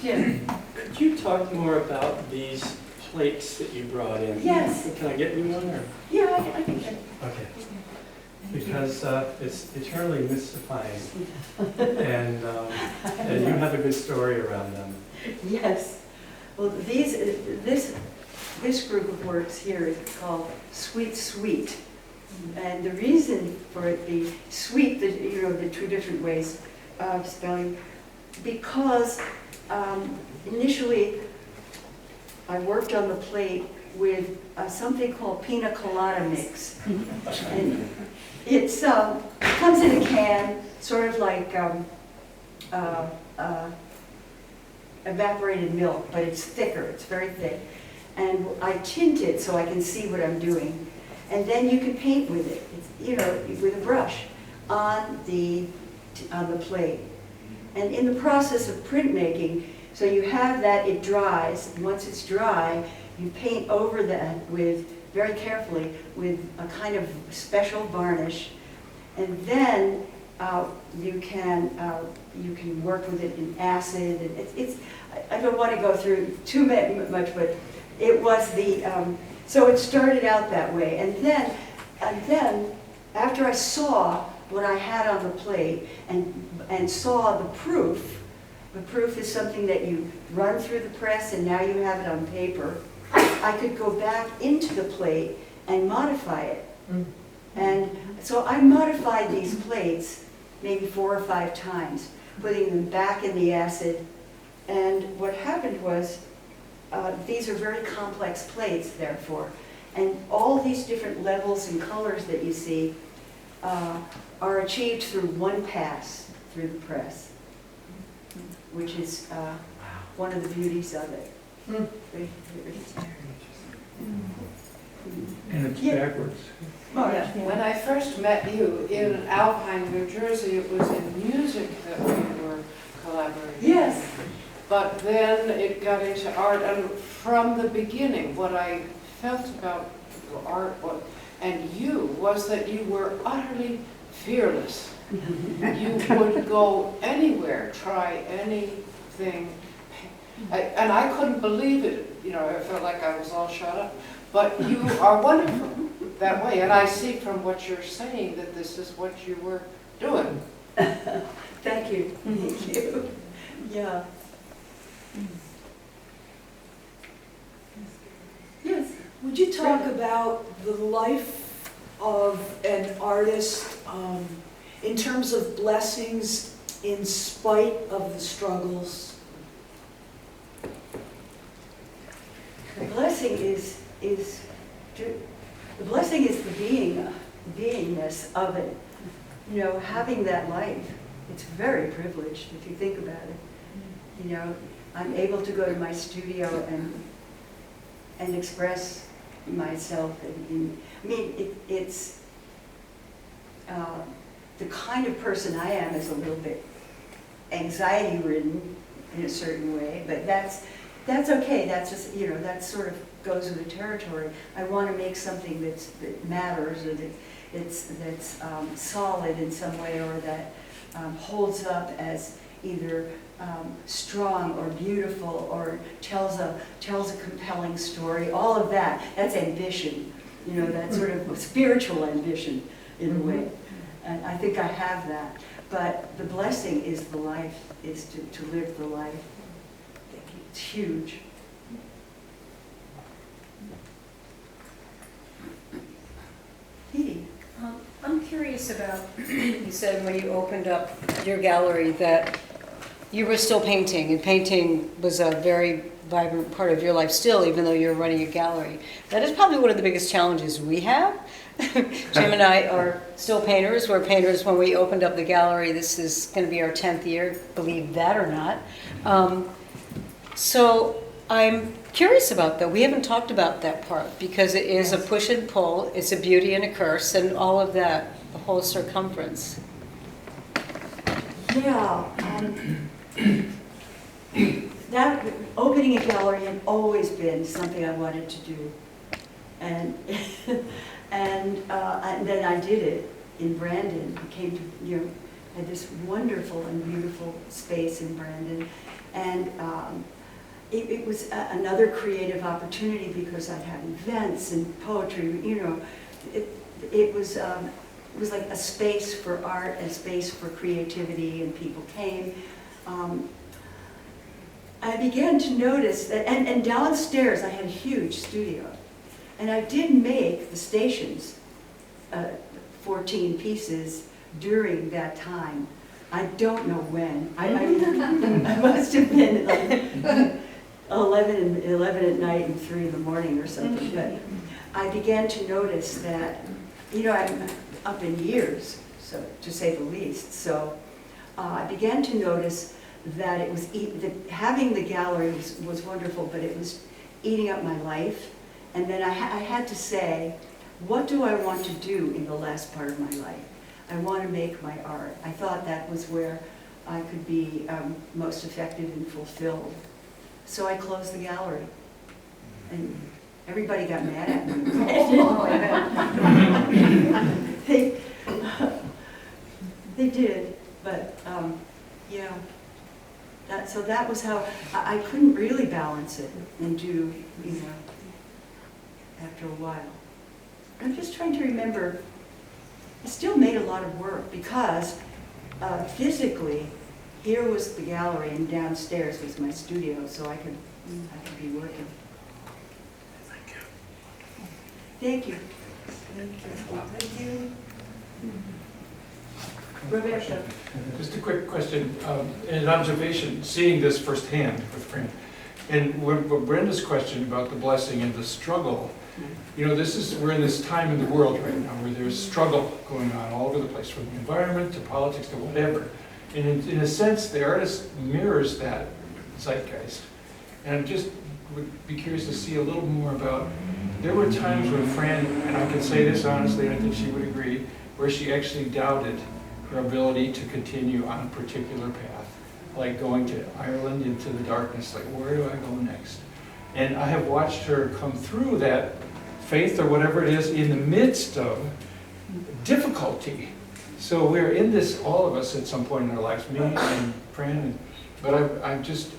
Jim.
Could you talk more about these plates that you brought in?
Yes.
Can I get you one? Or?
Yeah, I can.
Okay. because it's eternally mystifying. And you have a good story around them.
Yes. Well, this group of works here is called Sweet Sweet. And the reason for it being sweet, the two different ways of spelling, because initially I worked on the plate with something called pina colada mix. And it comes in a can, sort of like evaporated milk, but it's thicker, it's very thick. And I tint it so I can see what I'm doing. And then you can paint with it, with a brush on the plate. And in the process of printmaking, so you have that, it dries, and once it's dry, you paint over that very carefully with a kind of special varnish. And then you can work with it in acid. And I don't want to go through too much, but it was so it started out that way. And then after I saw what I had on the plate and saw the proof is something that you run through the press and now you have it on paper, I could go back into the plate and modify it. And so I modified these plates maybe 4 or 5 times, putting them back in the acid. And what happened was, these are very complex plates, therefore. And all these different levels and colors that you see are achieved through one pass through the press, which is one of the beauties of it.
And it's
Yeah.
backwards.
When I first met you in Alpine, New Jersey, it was in music that we were collaborating.
Yes.
But then it got into art, and from the beginning, what I felt about your art and you was that you were utterly fearless. You would go anywhere, try anything. And I couldn't believe it. I felt like I was all shut up. But you are wonderful that way, and I see from what you're saying that this is what you were doing.
Thank you. Thank you. Yeah. Yes.
Would you talk about the life of an artist in terms of blessings in spite of the struggles?
The blessing is the beingness of it. Having that life. It's very privileged if you think about it. I'm able to go to my studio and express myself. It's the kind of person I am is a little bit anxiety-ridden in a certain way, but that's okay. That's just that sort of goes with the territory. I want to make something that matters, or that's solid in some way, or that holds up as either strong or beautiful, or tells a compelling story. All of that's ambition. That sort of spiritual ambition in a way. And I think I have that. But the blessing is the life, is to live the life. It's huge. Edie.
I'm curious about, you said when you opened up your gallery that you were still painting, and painting was a very vibrant part of your life still, even though you're running a gallery. That is probably one of the biggest challenges we have. Jim and I are still painters. We're painters when we opened up the gallery. This is going to be our 10th year, believe that or not. So I'm curious about that. We haven't talked about that part, because it is a push and pull. It's a beauty and a curse, and all of that, the whole circumference.
Yeah. That opening a gallery had always been something I wanted to do, and then I did it in Brandon. I came to had this wonderful and beautiful space in Brandon, and it was another creative opportunity because I'd have events and poetry. It was it was like a space for art and space for creativity, and people came. I began to notice that, and downstairs I had a huge studio, and I did make the stations, 14 pieces during that time. I don't know when. I must have been like 11 at night and 3 in the morning or something. But I began to notice that, you know, I'm up in years, so to say the least. So I began to notice that it was that having the gallery was wonderful, but it was eating up my life. And then I had to say, what do I want to do in the last part of my life? I want to make my art. I thought that was where I could be most effective and fulfilled. So I closed the gallery. And everybody got mad at me. They did, but yeah. So that was how, I couldn't really balance it and do, you know, after a while. I'm just trying to remember, I still made a lot of work because physically, here was the gallery and downstairs was my studio, so I could be working. Thank you. Thank you. Thank you. Rebecca.
Just a quick question, an observation, seeing this firsthand with Fran. And what Brenda's question about the blessing and the struggle, you know, we're in this time in the world right now where there's struggle going on all over the place, from the environment to politics to whatever. And in a sense, the artist mirrors that zeitgeist. And I just would be curious to see a little more about, there were times when Fran, and I can say this honestly, and I think she would agree, where she actually doubted her ability to continue on a particular path, like going to Ireland into the darkness, like where do I go next? And I have watched her come through that faith or whatever it is in the midst of difficulty. So we're in this, all of us at some point in our lives, me and Fran, but I've just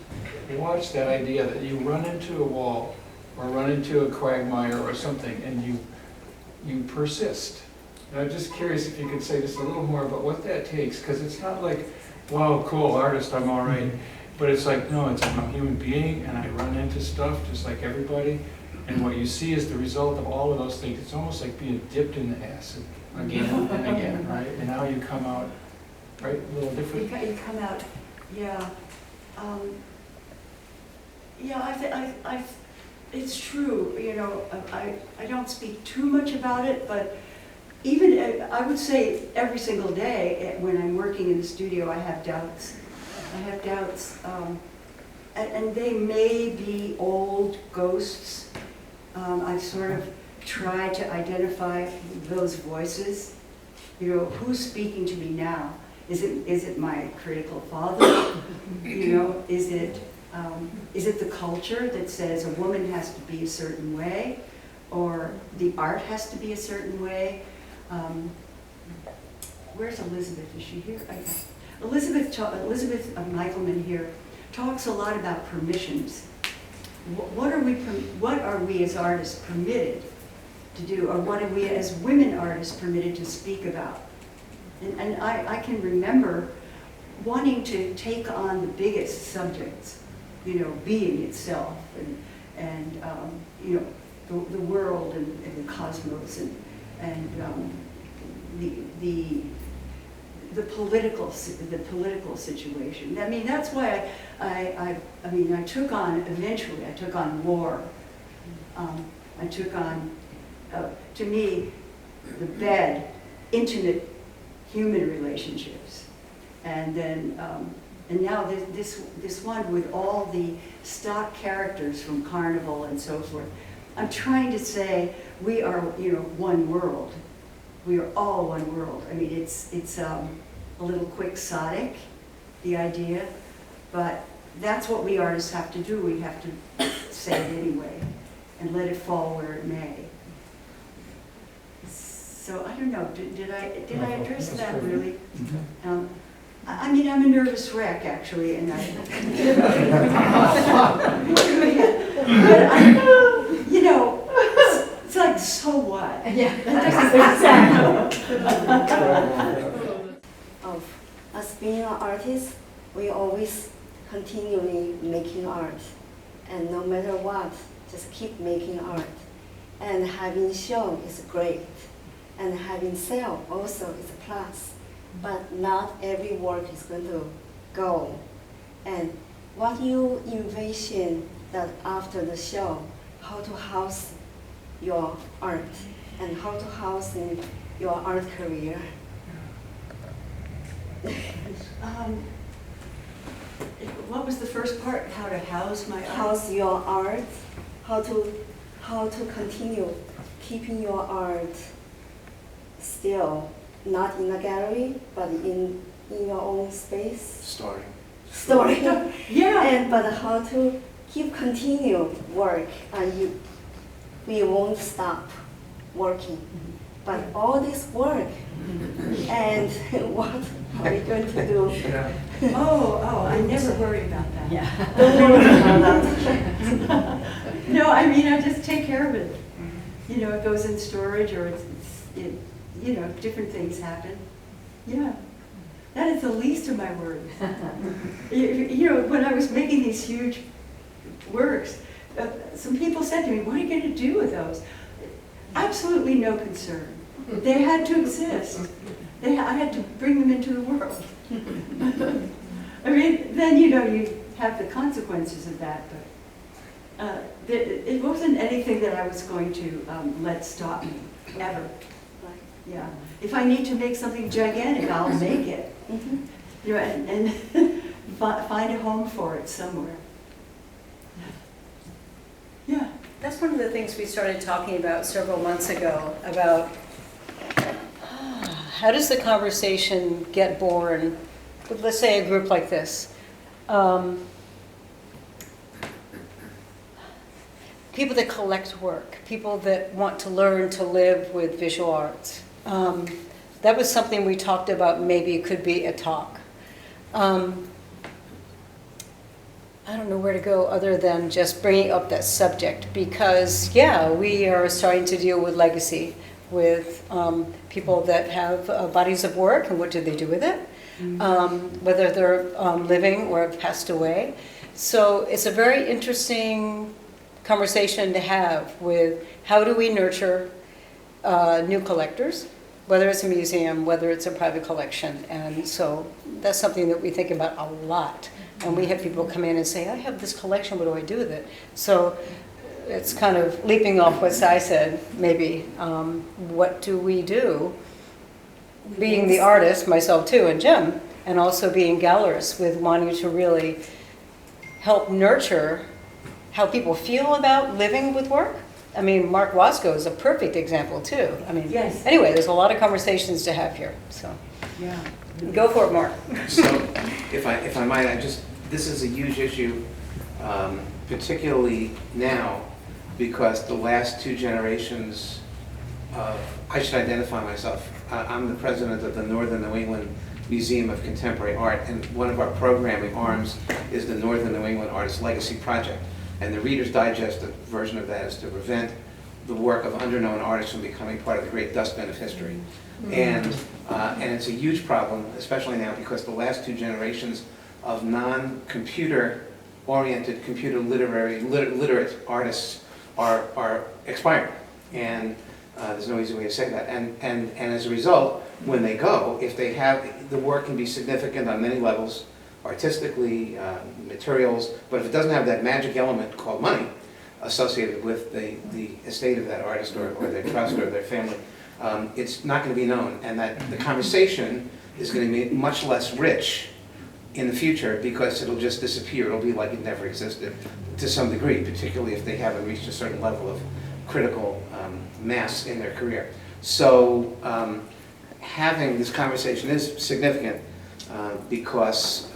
watched that idea that you run into a wall or run into a quagmire or something and you persist. And I'm just curious if you could say just a little more about what that takes, because it's not like, wow, cool, artist, I'm all right. But it's like, no, I'm a human being, and I run into stuff just like everybody. And what you see is the result of all of those things. It's almost like being dipped in the acid again and again, right? And now you come out, right, a little different.
You come out, yeah. Yeah, it's true, you know, I don't speak too much about it, but even, I would say every single day when I'm working in the studio, I have doubts. I have doubts, and they may be old ghosts. I sort of try to identify those voices. You know, who's speaking to me now? Is it my critical father? You know, is it the culture that says a woman has to be a certain way, or the art has to be a certain way? Where's Elizabeth? Is she here? Elizabeth Michelman here talks a lot about permissions. What are we as artists permitted to do, or what are we as women artists permitted to speak about? And I can remember wanting to take on the biggest subjects, you know, being itself, and you know, the world and the cosmos, and the political situation. I mean, that's why I took on war. I took on, to me, the bed, intimate human relationships, and then and now this one with all the stock characters from Carnival and so forth. I'm trying to say we are, you know, one world. We are all one world. I mean, it's a little quixotic, the idea, but that's what we artists have to do. We have to say it anyway and let it fall where it may. So I don't know. Did I address that really? I mean, I'm a nervous wreck actually, and but you know. It's like, so what?
Yeah, exactly.
continually making art. And no matter what, just keep making art. And having show is great. And having sale also is a plus. But not every work is going to go. And what you envision that after the show, how to house your art and how to house in your art career.
What was the first part? How to house my art?
House your art, how to continue keeping your art still, not in a gallery, but in your own space.
Story.
Story.
Yeah.
And but how to keep continue work, and we won't stop working. But all this work, and what are we going to do?
Yeah.
Oh, I never worry about that.
Yeah.
Don't worry about that.
No, I mean, I just take care of it. You know, it goes in storage or you know, different things happen. Yeah. That is the least of my worries. You know, when I was making these huge works, some people said to me, what are you going to do with those? Absolutely no concern. They had to exist. I had to bring them into the world. I mean, then, you know, you have the consequences of that, but it wasn't anything that I was going to let stop me, ever. Yeah. If I need to make something gigantic, I'll make it. You know, and find a home for it somewhere. Yeah.
That's one of the things we started talking about several months ago, about how does the conversation get born with, let's say, a group like this. People that collect work, people that want to learn to live with visual arts. That was something we talked about, maybe it could be a talk. I don't know where to go other than just bringing up that subject because, yeah, we are starting to deal with legacy, with people that have bodies of work and what do they do with it, whether they're living or have passed away. So it's a very interesting conversation to have with how do we nurture new collectors, whether it's a museum, whether it's a private collection. And so that's something that we think about a lot. And we have people come in and say, I have this collection, what do I do with it? So it's kind of leaping off what Sai said, maybe. What do we do? Being the artist, myself too, and Jim, and also being gallerists with wanting to really help nurture how people feel about living with work. I mean, Mark Wasco is a perfect example too. I mean,
Yes.
Anyway, there's a lot of conversations to have here, so.
Yeah.
Go for it, Mark.
So, if I might, this is a huge issue, particularly now, because the last two generations of, I should identify myself. I'm the president of the Northern New England Museum of Contemporary Art, and one of our programming arms is the Northern New England Artist Legacy Project. And the Reader's Digest version of that is to prevent the work of underknown artists from becoming part of the great dustbin of history. And it's a huge problem, especially now, because the last two generations of non-computer oriented, computer literate artists are expiring. And there's no easy way to say that. And as a result, when they go, if they have, the work can be significant on many levels, artistically, materials, but if it doesn't have that magic element called money associated with the estate of that artist or their trust or their family, it's not going to be known. And that the conversation is going to be much less rich in the future because it'll just disappear. It'll be like it never existed to some degree, particularly if they haven't reached a certain level of critical mass in their career. So having this conversation is significant because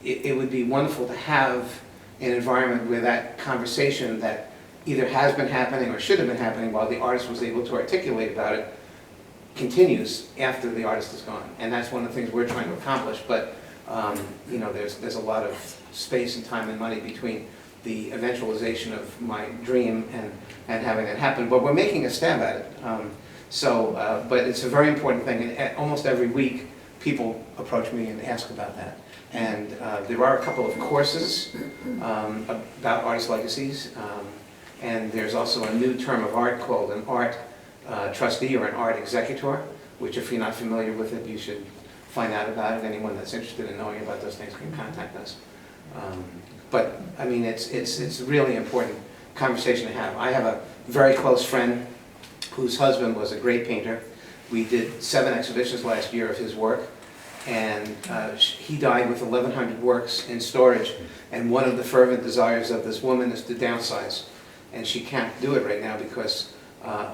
it would be wonderful to have an environment where that conversation that either has been happening or should have been happening while the artist was able to articulate about it continues after the artist is gone. And that's one of the things we're trying to accomplish. But you know, there's a lot of space and time and money between the eventualization of my dream and having it happen. But we're making a stab at it. But it's a very important thing. And almost every week, people approach me and ask about that. And there are a couple of courses about artist legacies. And there's also a new term of art called an art trustee or an art executor, which if you're not familiar with it, you should find out about it. Anyone that's interested in knowing about those things can contact us. But I mean, it's a really important conversation to have. I have a very close friend whose husband was a great painter. We did 7 exhibitions last year of his work, and he died with 1,100 works in storage. And one of the fervent desires of this woman is to downsize, and she can't do it right now because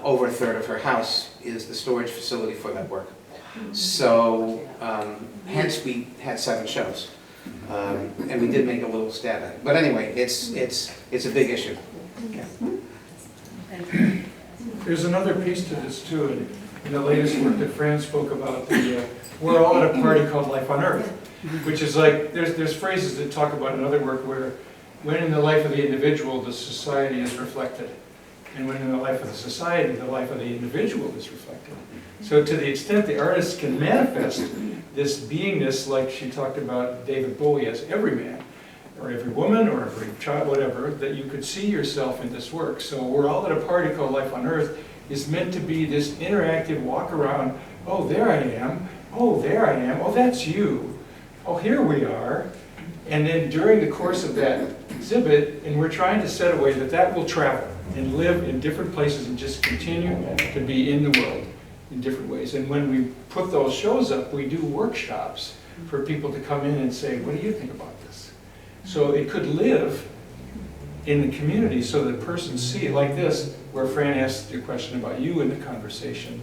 over a third of her house is the storage facility for that work. So hence we had 7 shows, and we did make a little stab at it. But anyway, it's a big issue. Yeah.
There's another piece to this too. In the latest work that Fran spoke about, we're all at a party called Life on Earth, which is like, there's phrases that talk about another work where when in the life of the individual, the society is reflected. And when in the life of the society, the life of the individual is reflected. So to the extent the artist can manifest this beingness, like she talked about David Bowie as every man, or every woman, or every child, whatever, that you could see yourself in this work. So we're all at a party called Life on Earth is meant to be this interactive walk around, oh, there I am, oh, there I am, oh, that's you, oh, here we are. And then during the course of that exhibit, and we're trying to set a way that that will travel and live in different places and just continue to be in the world in different ways. And when we put those shows up, we do workshops for people to come in and say, what do you think about this? So it could live in the community so that persons see, like this, where Fran asked your question about you in the conversation,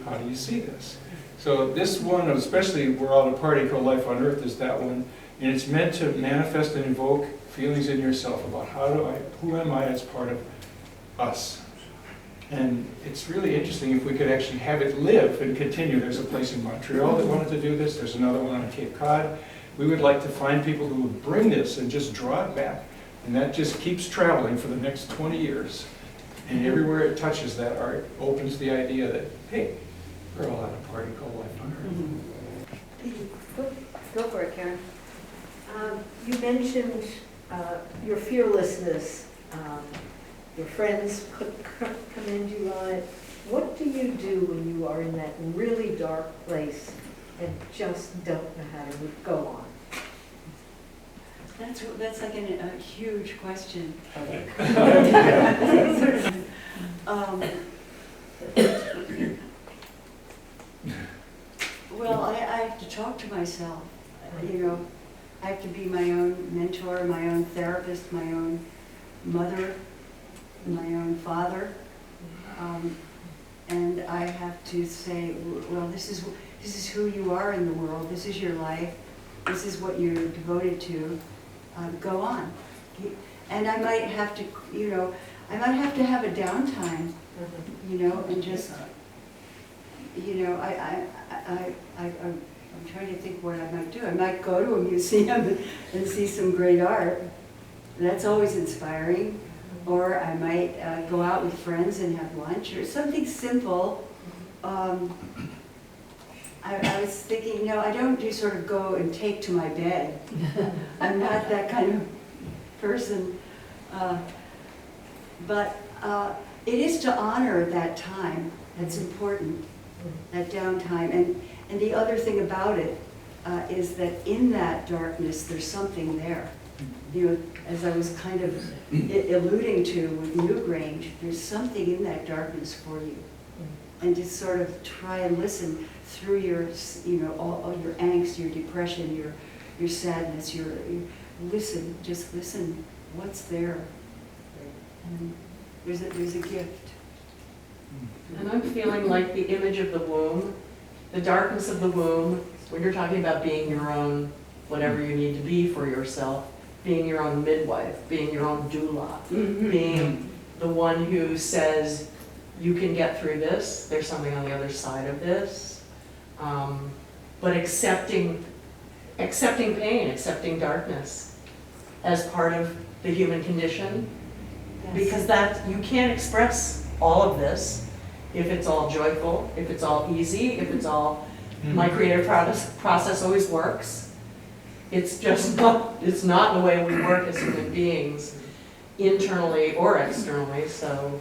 how do you see this? So this one, especially we're all at a party called Life on Earth, is that one, and it's meant to manifest and evoke feelings in yourself about who am I as part of us? And it's really interesting if we could actually have it live and continue. There's a place in Montreal that wanted to do this, there's another one on Cape Cod. We would like to find people who would bring this and just draw it back. And that just keeps traveling for the next 20 years. And everywhere it touches that art opens the idea that, hey, we're all at a party called Life on Earth.
Go for it, Karen.
You mentioned your fearlessness. Your friends commend you on it. What do you do when you are in that really dark place and just don't know how to go on?
That's like a huge question. Well, I have to talk to myself, you know. I have to be my own mentor, my own therapist, my own mother, my own father. And I have to say, well, this is who you are in the world, this is your life, this is what you're devoted to. Go on. And I might have to, you know, I might have to have a downtime, you know, and just, you know, I'm trying to think what I might do. I might go to a museum and see some great art. That's always inspiring. Or I might go out with friends and have lunch or something simple. I was thinking, you know, I don't just sort of go and take to my bed. I'm not that kind of person. But it is to honor that time. That's important, that downtime. And the other thing about it is that in that darkness, there's something there. You know, as I was kind of alluding to with Newgrange, there's something in that darkness for you. And to sort of try and listen through your, you know, all your angst, your depression, your sadness, listen, just listen, what's there? And there's a gift.
And I'm feeling like the image of the womb, the darkness of the womb, when you're talking about being your own, whatever you need to be for yourself, being your own midwife, being your own doula, being the one who says, you can get through this, there's something on the other side of this. But accepting pain, accepting darkness as part of the human condition. Yes. Because that you can't express all of this if it's all joyful, if it's all easy, if it's all, my creative process always works. It's just not, it's not the way we work as human beings, internally or externally, so.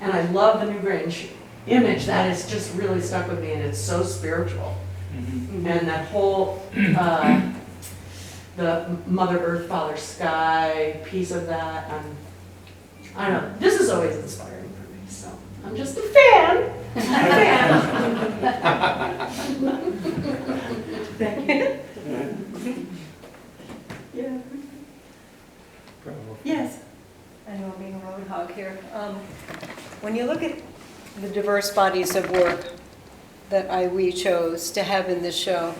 And I love the Newgrange image, that has just really stuck with me, and it's so spiritual. And that whole, the Mother Earth, Father Sky piece of that, I don't know, this is always inspiring for me, so I'm just a fan. I'm a fan.
Thank you. Yeah. Yes.
I know I'm being a roadhog here. When you look at the diverse bodies of work that we chose to have in this show,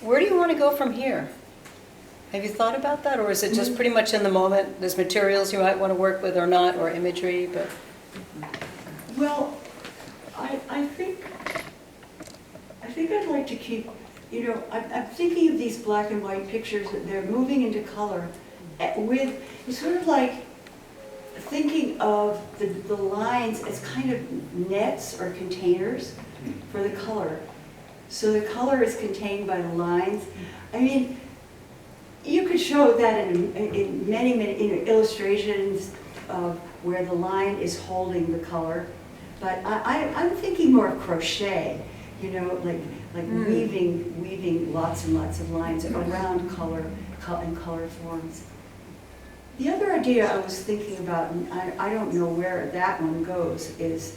where do you want to go from here? Have you thought about that, or is it just pretty much in the moment? There's materials you might want to work with or not, or imagery, but...
Well, I think I'd like to keep, I'm thinking of these black and white pictures, that they're moving into color with, it's sort of like thinking of the lines as kind of nets or containers for the color. So the color is contained by the lines. I mean, you could show that in many illustrations of where the line is holding the color. But I'm thinking more of crochet, like weaving lots and lots of lines around color and color forms. The other idea I was thinking about, and I don't know where that one goes, is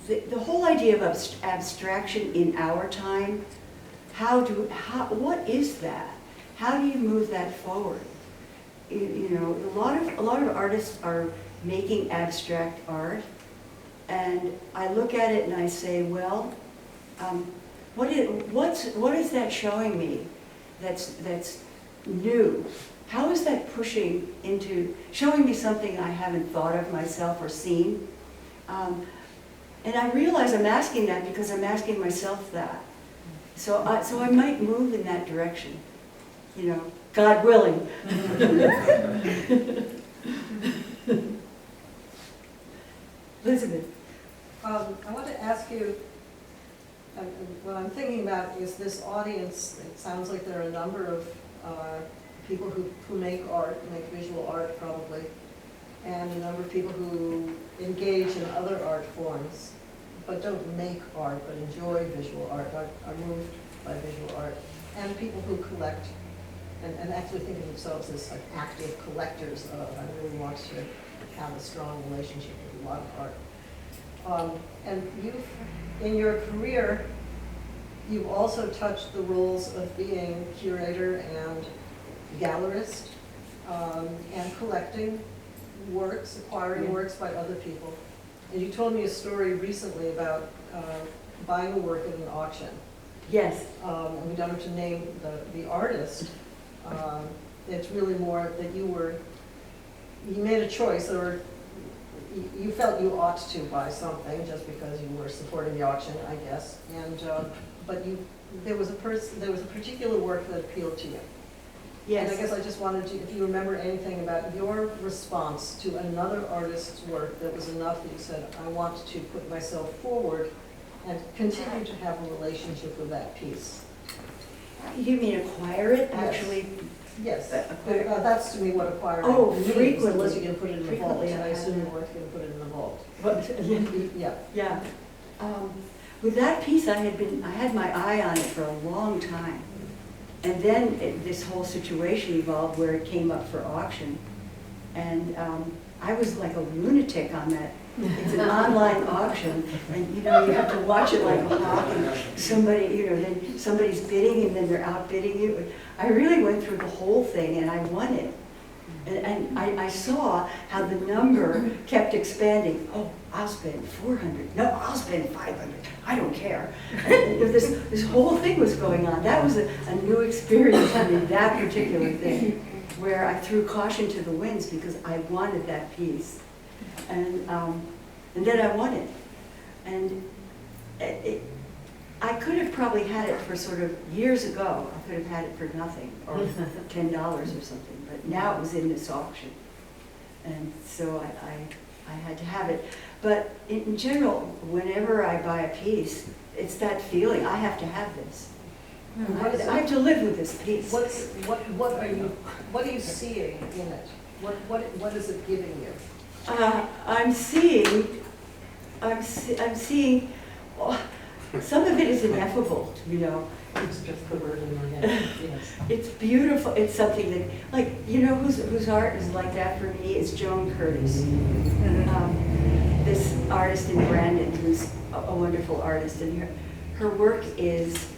the whole idea of abstraction in our time. What is that? How do you move that forward? A lot of artists are making abstract art, and I look at it and I say, well, what is that showing me that's new? How is that showing me something I haven't thought of myself or seen? And I realize I'm asking that because I'm asking myself that. So I might move in that direction, God willing. Elizabeth.
I want to ask you, what I'm thinking about is this audience. It sounds like there are a number of people who make art, make visual art probably, and a number of people who engage in other art forms, but don't make art, but enjoy visual art, are moved by visual art, and people who collect, and actually think of themselves as like active collectors of, I really want to have a strong relationship with a lot of art. And in your career, you've also touched the roles of being curator and gallerist, and collecting works, acquiring works by other people. And you told me a story recently about buying a work at an auction.
Yes.
And we don't have to name the artist. It's really more that you made a choice, or you felt you ought to buy something just because you were supporting the auction, I guess. And but there was a particular work that appealed to you.
Yes.
And I guess I just wanted to, if you remember anything about your response to another artist's work that was enough that you said, I want to put myself forward and continue to have a relationship with that piece.
You mean acquire it, actually?
Yes. That's to me what acquiring means,
frequently.
unless you can put it in the vault,
Frequently,
and I
I
assume
have.
you weren't going to put it in the vault.
Yeah.
Yeah.
With that piece, I had my eye on it for a long time. And then this whole situation evolved where it came up for auction. And I was like a lunatic on that. It's an online auction, and you have to watch it like a hawk, and somebody, then somebody's bidding, and then they're outbidding you. I really went through the whole thing, and I won it. And I saw how the number kept expanding. Oh, I'll spend 400. No, I'll spend 500. I don't care. And this whole thing was going on. That was a new experience for me, that particular thing, where I threw caution to the winds because I wanted that piece. And then I won it. And I could have probably had it for sort of years ago. I could have had it for nothing, or $10 or something. But now it was in this auction. And so I had to have it. But in general, whenever I buy a piece, it's that feeling, I have to have this. I have to live with this piece.
What are you seeing in it? What is it giving you?
I'm seeing, well, some of it is ineffable, you know.
It's just the word in my head, yes.
It's beautiful. It's something that, like, you know, whose art is like that for me is Joan Curtis. This artist in Brandon, who's a wonderful artist, and her work is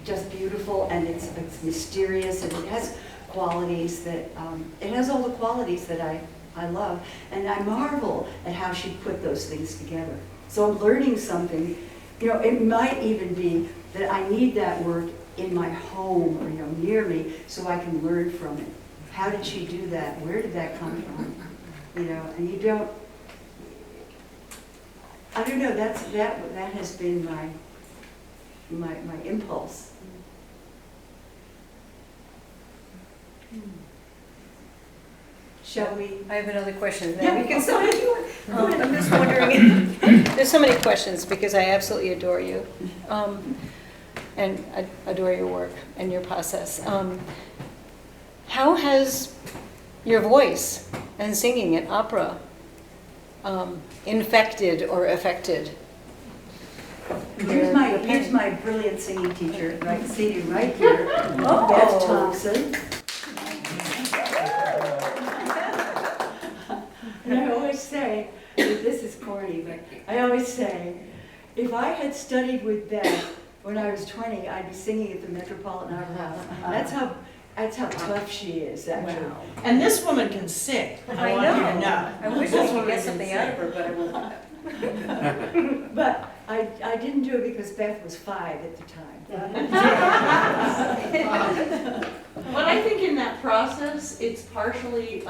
just beautiful, and it's mysterious, and it has qualities that it has all the qualities that I love, and I marvel at how she put those things together. So I'm learning something. You know, it might even be that I need that work in my home or, you know, near me so I can learn from it. How did she do that? Where did that come from? You know, and you don't, I don't know, that has been my impulse. Shall we?
I have another question.
Yeah,
We can
go ahead.
I'm just wondering, there's so many questions because I absolutely adore you. And I adore your work and your process. How has your voice and singing at opera infected or affected?
Here's my brilliant singing teacher, right, seated right here, Beth Thompson. And I always say, this is corny, but I always say, if I had studied with Beth when I was 20, I'd be singing at the Metropolitan Opera House. That's how tough she is, actually.
Wow. And this woman can sing. I want you to know.
I wish I could get something out of her, but I won't.
But I didn't do it because Beth was 5 at the time.
But I think in that process, it's partially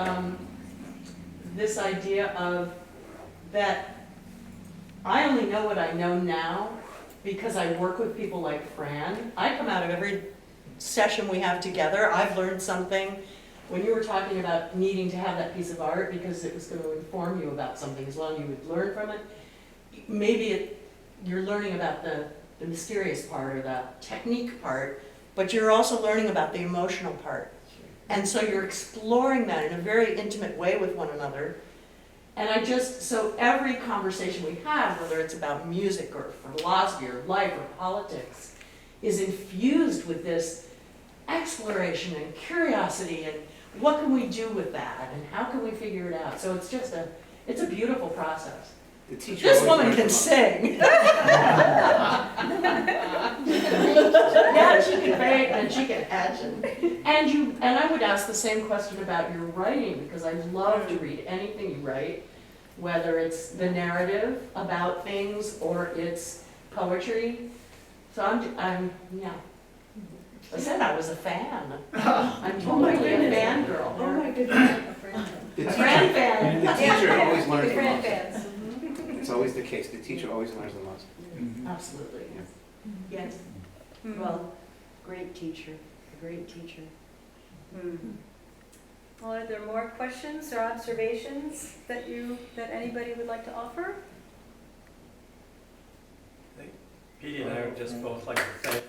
this idea of that I only know what I know now because I work with people like Fran. I come out of every session we have together, I've learned something. When you were talking about needing to have that piece of art because it was going to inform you about something, as long as you would learn from it, maybe you're learning about the mysterious part or the technique part, but you're also learning about the emotional part. And so you're exploring that in a very intimate way with one another. And so every conversation we have, whether it's about music or philosophy or life or politics, is infused with this exploration and curiosity and what can we do with that and how can we figure it out. So it's just it's a beautiful process. This woman can sing. Yeah, she can paint and she can etch. And I would ask the same question about your writing, because I love to read anything you write, whether it's the narrative about things or it's poetry. So I'm yeah. I said I was a fan. I'm totally a fangirl.
Oh my goodness.
The
Fran fan.
teacher always learns the
Fran
most.
fans.
It's always the case. The teacher always learns the most.
Absolutely.
Yes. Well, great teacher, a great teacher.
Well, are there more questions or observations that anybody would like to offer?
Petey and I would just both like to thank